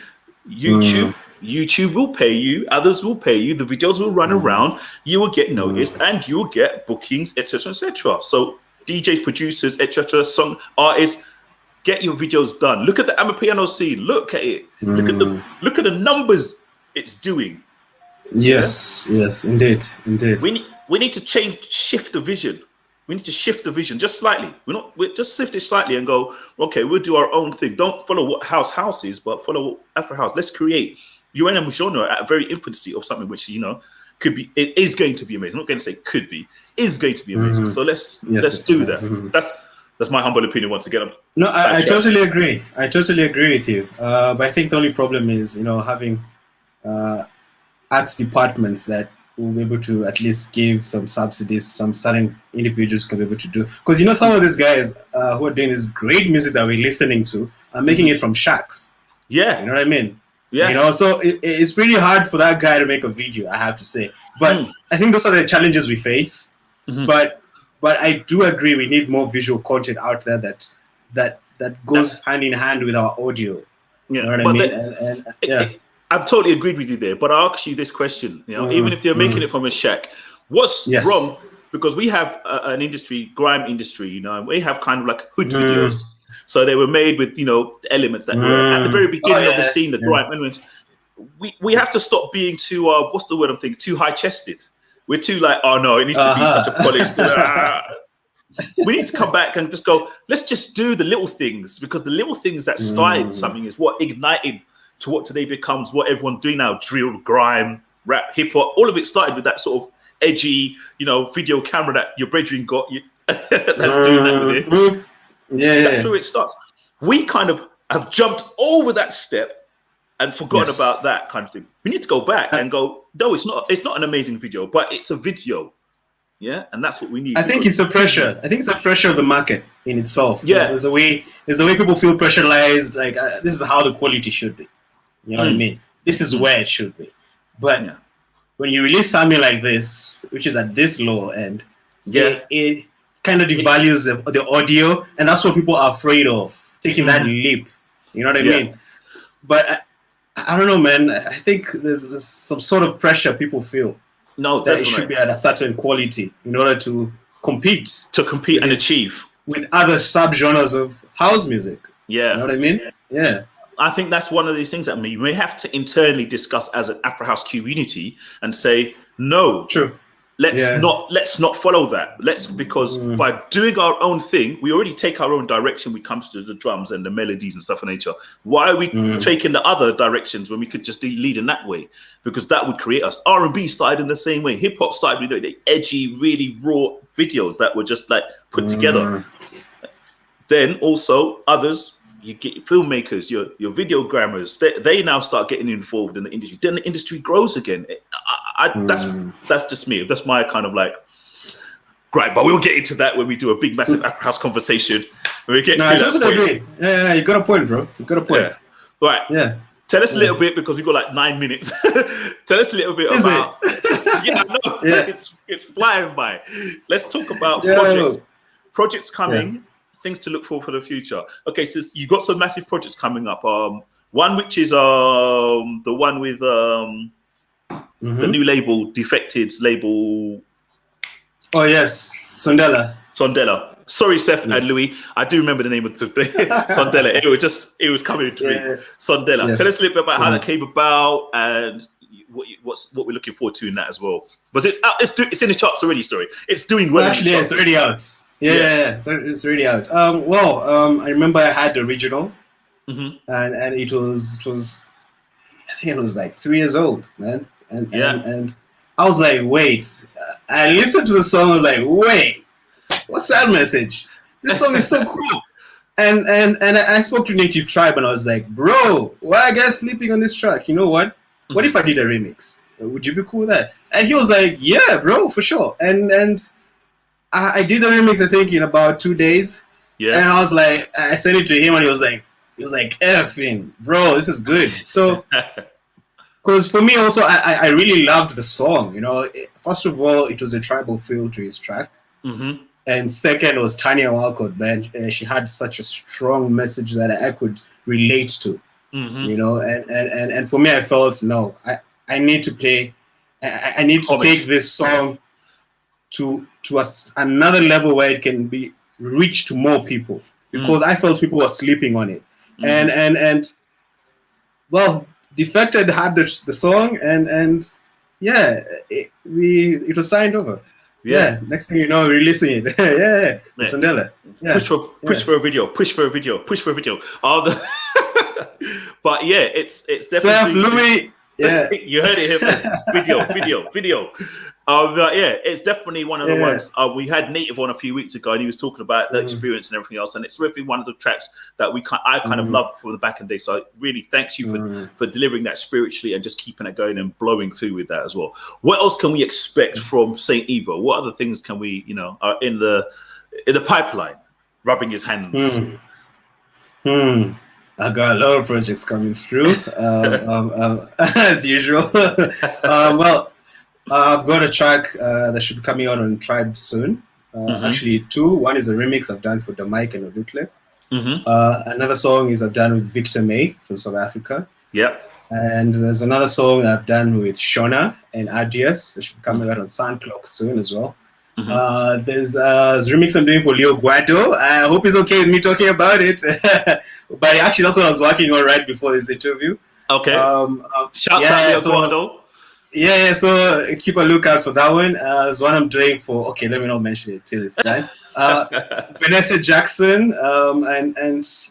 YouTube will pay you, others will pay you, the videos will run around, you will get noticed, and you will get bookings, etc., etc. So DJs, producers, etc., song artists, get your videos done. Look at the Amapiano scene. Look at it. Look at the numbers it's doing. Yes, indeed. We need to shift the vision. We need to shift the vision just slightly. We just shift it slightly and go, okay, we'll do our own thing. Don't follow what house is, but follow Afrohouse. Let's create UNM genre at a very infancy of something which, you know, it is going to be amazing. I'm not going to say could be, is going to be amazing. So let's do that. That's my humble opinion once again. No, I totally agree. I totally agree with you. But I think the only problem is, you know, having arts departments that will be able to at least give some subsidies to some certain individuals can be able to do. Because, you know, some of these guys who are doing this great music that we're listening to are making it from shacks. Yeah. You know what I mean? Yeah. You know, so it's pretty hard for that guy to make a video, I have to say. But I think those are the challenges we face. But I do agree we need more visual content out there that goes hand in hand with our audio. You know what I mean? I've totally agreed with you there, but I'll ask you this question. You know, even if they're making it from a shack, what's wrong? Because we have an industry, grime industry, you know, and we have kind of like hood videos. So they were made with, you know, elements that were at the very beginning of the scene, the grime elements. We have to stop being too, what's the word I'm thinking, too high-chested. We're too like, oh no, it needs to be such a polished. We need to come back and just go, let's just do the little things, because the little things that started something is what ignited to what today becomes what everyone's doing now: drill, grime, rap, hip hop. All of it started with that sort of edgy, you know, video camera that your brethren got. That's doing that with it. That's where it starts. We kind of have jumped over that step and forgotten about that kind of thing. We need to go back and go, no, it's not an amazing video, but it's a video. Yeah, and that's what we need. I think it's a pressure. I think it's a pressure of the market in itself. Yeah, there's a way people feel pressurized. Like this is how the quality should be. You know what I mean? This is where it should be. But when you release something like this, which is at this low end, it kind of devalues the audio, and that's what people are afraid of, taking that leap. You know what I mean? But I don't know, man. I think there's some sort of pressure people feel. No, that it should be at a certain quality in order to compete. And achieve. With other subgenres of house music. Yeah. You know what I mean? Yeah. I think that's one of these things that we may have to internally discuss as an Afrohouse community and say, no. True. Let's not follow that. Because by doing our own thing, we already take our own direction when it comes to the drums and the melodies and stuff of nature. Why are we taking the other directions when we could just lead in that way? Because that would create us. R&B started in the same way. Hip hop started with the edgy, really raw videos that were just like put together. Then also others, you get filmmakers, your videogrammers, they now start getting involved in the industry. Then the industry grows again. That's just me. That's my kind of like gripe. But we'll get into that when we do a big, massive Afrohouse conversation. When we get I totally agree. Yeah, you got a point, bro. You got a point. Yeah. Right. Yeah. Tell us a little bit, because we've got like 9 minutes. Tell us a little bit about. Yeah, I know. Yeah. It's flying by. Let's talk about projects coming. Things to look for the future. Okay, so you got some massive projects coming up. One which is the one with the new label, Defected's label. Oh yes, Sondela. Sorry, Seth and Louis. I do remember the name of the Sondela. It was coming to me. Sondela. Yeah. Tell us a little bit about how that came about and what we're looking forward to in that as well. But it's in the charts already. Sorry, it's doing well. Actually, it's already out. Yeah. So it's already out. I remember I had the original, and it was I think it was like 3 years old, man. And I was like, wait. I listened to the song. I was like, wait, what's that message? This song is so cool. And I spoke to Native Tribe, and I was like, bro, why are you guys sleeping on this track? You know what? What if I did a remix? Would you be cool with that? And he was like, yeah, bro, for sure. And I did the remix, I think, in about 2 days. Yeah. And I was like, I sent it to him, and he was like, effing, bro, this is good. So, because for me also, I really loved the song. You know, first of all, it was a tribal feel to his track. And second was Tanya Walcott, man. She had such a strong message that I could relate to. You know, and for me, I felt, no, I need to play, I need to take this song to another level where it can be reached to more people, because I felt people were sleeping on it. And well, Defected had the song, and it was signed over. Yeah. Next thing you know, releasing it. Sondela. Yeah. Push for a video. But yeah, it's definitely. Louis. Yeah, you heard it here. Video. But yeah, it's definitely one of the ones. We had Native on a few weeks ago, and he was talking about the experience and everything else. And it's really one of the tracks that I kind of loved from the back in the day. So really, thanks you for delivering that spiritually and just keeping it going and blowing through with that as well. What else can we expect from Saint Evo? What other things can we, are in the pipeline, rubbing his hands? I got a lot of projects coming through, as usual. Well, I've got a track that should be coming out on Tribe soon. Actually, 2. One is a remix I've done for the Mike and Odutle. Another song is I've done with Victor May from South Africa. Yep. And there's another song I've done with Shona and Djs. It should be coming out on Soundclock soon as well. There's a remix I'm doing for Leo Guado. I hope he's okay with me talking about it. But actually, that's what I was working on right before this interview. Okay. Shouts out Leo Guado. Yeah, so keep a lookout for that one. There's one I'm doing for, okay, let me not mention it till it's done. Vanessa Jackson.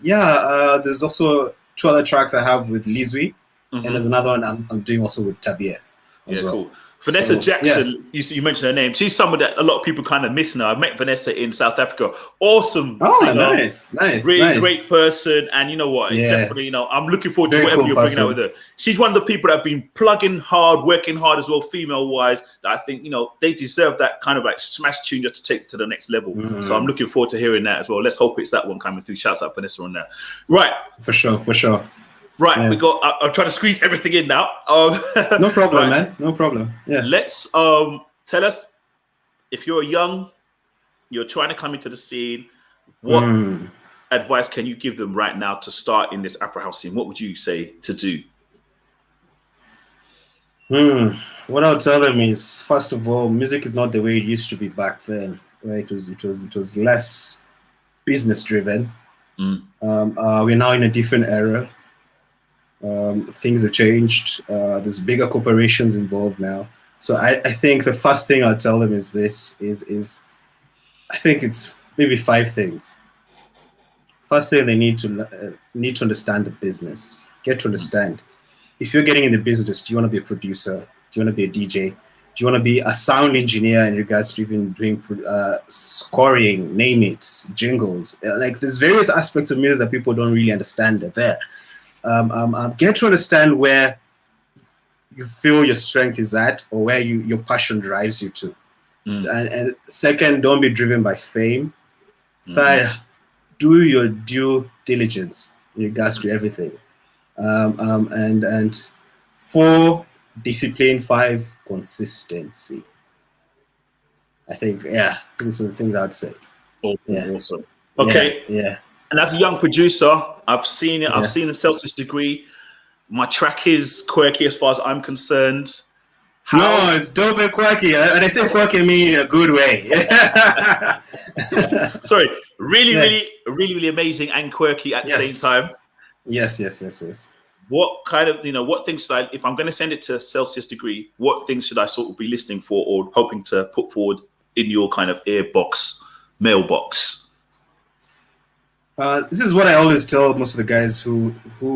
There's also 2 other tracks I have with Lizwi. And there's another one I'm doing also with Tabia as well. Cool. Vanessa So, Jackson, you mentioned her name. She's someone that a lot of people kind of miss now. I met Vanessa in South Africa. Awesome singer, nice. really great person. And you know what? It's Yeah. definitely, I'm looking forward to Very whatever cool you're bringing out person. with her. She's one of the people that have been plugging hard, working hard as well, female-wise, that I think, they deserve that kind of like smash tune just to take to the next level. So I'm looking forward to hearing that as well. Let's hope it's that one coming through. Shouts out Vanessa on that. Right. For sure. Right, Yeah. we got. I'm trying to squeeze everything in now. No problem, right. man. No problem. Yeah. Let's tell us, if you're you're trying to come into the scene, what advice can you give them right now to start in this Afrohouse scene? What would you say to do? What I'll tell them is, first of all, music is not the way it used to be back then. Right? It was less business driven. We're now in a different era. Things have changed. There's bigger corporations involved now. So I think the first thing I'll tell them is this: I think it's maybe 5 things. First thing, they need to understand the business. Get to understand. If you're getting in the business, do you want to be a producer? Do you want to be a DJ? Do you want to be a sound engineer in regards to even doing scoring, name it, jingles? Like, there's various aspects of music that people don't really understand that there. Get to understand where you feel your strength is at, or where your passion drives you to. And second, don't be driven by fame. Third, do your due diligence in regards to everything. And 4, discipline. 5, consistency. I think, these are the things I'd say. Awesome. Okay. Yeah. And as a young producer, I've seen it. I've seen the Celsius degree. My track is quirky as far as I'm concerned. No, it's dope and quirky. And I say quirky, I mean in a good way. Sorry, really amazing and quirky at the same time. Yes. What kind of, what things should if I'm going to send it to Celsius degree, what things should I sort of be listening for or hoping to put forward in your kind of mailbox? This is what I always tell most of the guys who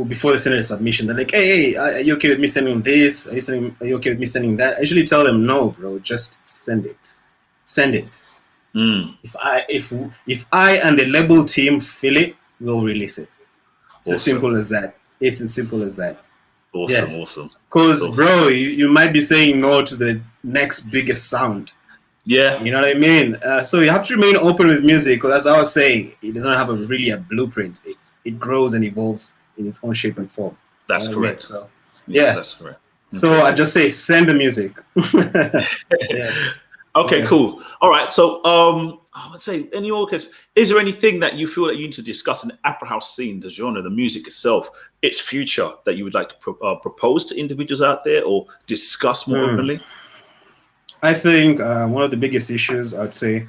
before they send a submission, they're like, hey, are you okay with me sending this? Are you okay with me sending that? I usually tell them, no, bro, just send it. Send it. If I and the label team feel it, we'll release it. It's as simple as that. It's as simple as that. Awesome. Because, bro, you might be saying no to the next biggest sound. Yeah. You know what I mean? So you have to remain open with music, because as I was saying, it doesn't have a blueprint. It grows and evolves in its own shape and form. That's correct. So, that's correct. So I just say, send the music. Okay, cool. All right. So I would say, in your case, is there anything that you feel that you need to discuss in the Afrohouse scene, the genre, the music itself, its future, that you would like to propose to individuals out there or discuss more openly? I think one of the biggest issues, I'd say,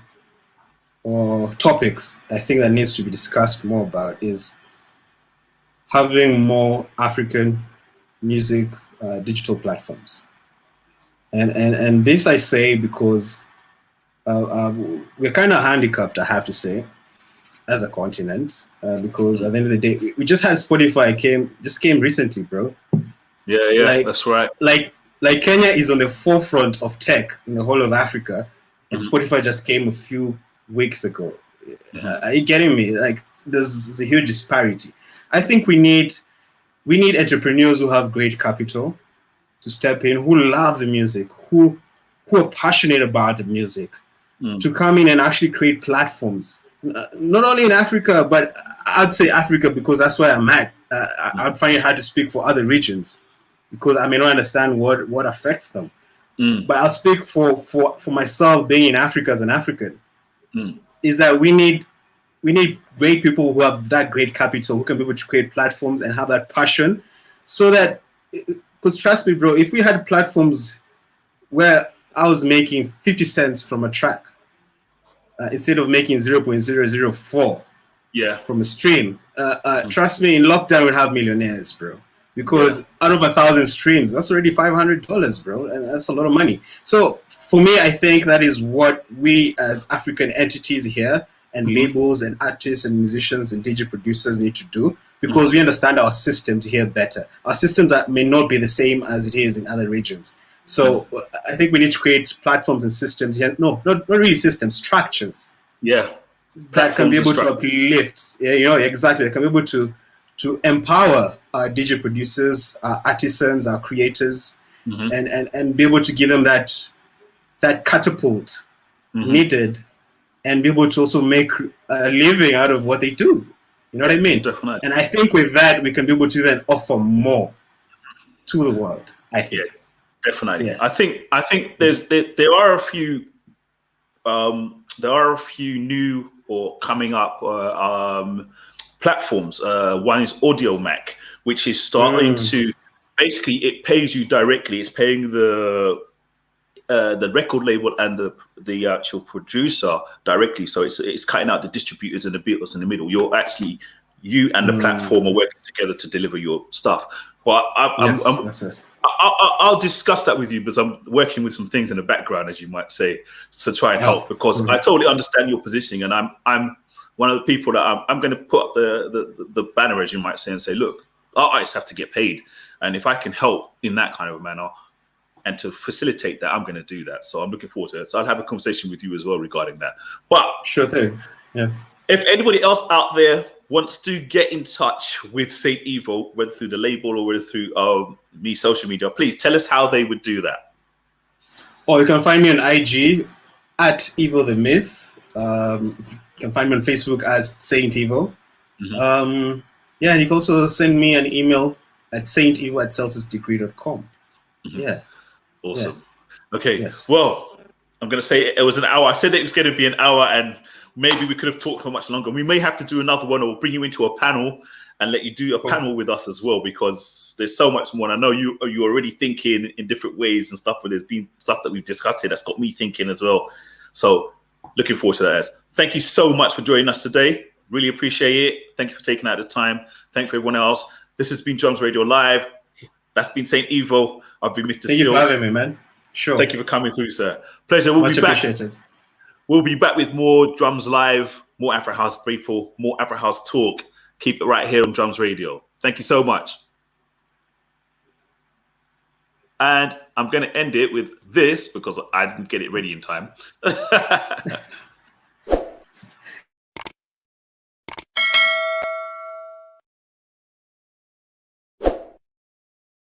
or topics I think that needs to be discussed more about, is having more African music digital platforms. And this I say because we're kind of handicapped, I have to say, as a continent, because at the end of the day, we just had Spotify came recently, bro. Yeah, that's right. Like Kenya is on the forefront of tech in the whole of Africa, and Spotify just came a few weeks ago. Are you getting me? Like, there's a huge disparity. I think we need entrepreneurs who have great capital to step in, who love the music, who are passionate about the music, to come in and actually create platforms. Not only in Africa, but I'd say Africa because that's where I'm at. I'd find it hard to speak for other regions, because I may not understand what affects them. But I'll speak for myself, being in Africa as an African, is that we need great people who have that great capital, who can be able to create platforms and have that passion, so that, because trust me, bro, if we had platforms where I was making 50 cents from a track instead of making 0.004 from a stream, trust me, in lockdown we'd have millionaires, bro. Because out of 1,000 streams, that's already $500, bro, and that's a lot of money. So for me, I think that is what we as African entities here, and labels and artists and musicians and DJ producers need to do, because we understand our systems here better. Our systems that may not be the same as it is in other regions. So I think we need to create platforms and systems. Yeah, no, not really systems, structures. Yeah. That can be able to uplift. Yeah, you know, exactly. They can be able to empower our DJ producers, our artisans, our creators, and be able to give them that catapult needed, and be able to also make a living out of what they do. You know what I mean? Definitely. And I think with that, we can be able to then offer more to the world. I think. Yeah, definitely. Yeah. I think there are a few new or coming up platforms. One is Audio Mac, which is starting to basically, it pays you directly. It's paying the record label and the actual producer directly. So it's cutting out the distributors and the Beatles in the middle. You and the platform are working together to deliver your stuff. But I'll discuss that with you, because I'm working with some things in the background, as you might say, to try and help, because I totally understand your positioning, and I'm one of the people that I'm going to put up the banner, as you might say, and say, look, our artists have to get paid, and if I can help in that kind of a manner and to facilitate that, I'm going to do that. So I'm looking forward to it. So I'll have a conversation with you as well regarding that. But sure thing. Yeah. If anybody else out there wants to get in touch with Saint Evo, whether through the label or whether through social media, please tell us how they would do that. Or you can find me on IG at Evo the Myth. You can find me on Facebook as Saint Evo. And you can also send me an email at saintevo@celsiusdegree.com. Yeah. Awesome. Yeah. Okay. Yes. Well, I'm going to say it was an hour. I said it was going to be an hour, and maybe we could have talked for much longer. We may have to do another one, or bring you into a panel and let you do a panel with us as well, because there's so much more. And I know you're already thinking in different ways and stuff, but there's been stuff that we've discussed here that's got me thinking as well. So looking forward to that. Thank you so much for joining us today. Really appreciate it. Thank you for taking out the time. Thank you for everyone else. This has been Drums Radio Live. That's been Saint Evo. I've been Mr. Thank you for having me, man. Sure. Thank you for coming through, sir. Pleasure. We'll Much be back. Appreciated. We'll be back with more Drums Live, more Afrohouse people, more Afrohouse talk. Keep it right here on Drums Radio. Thank you so much. And I'm going to end it with this, because I didn't get it ready in time.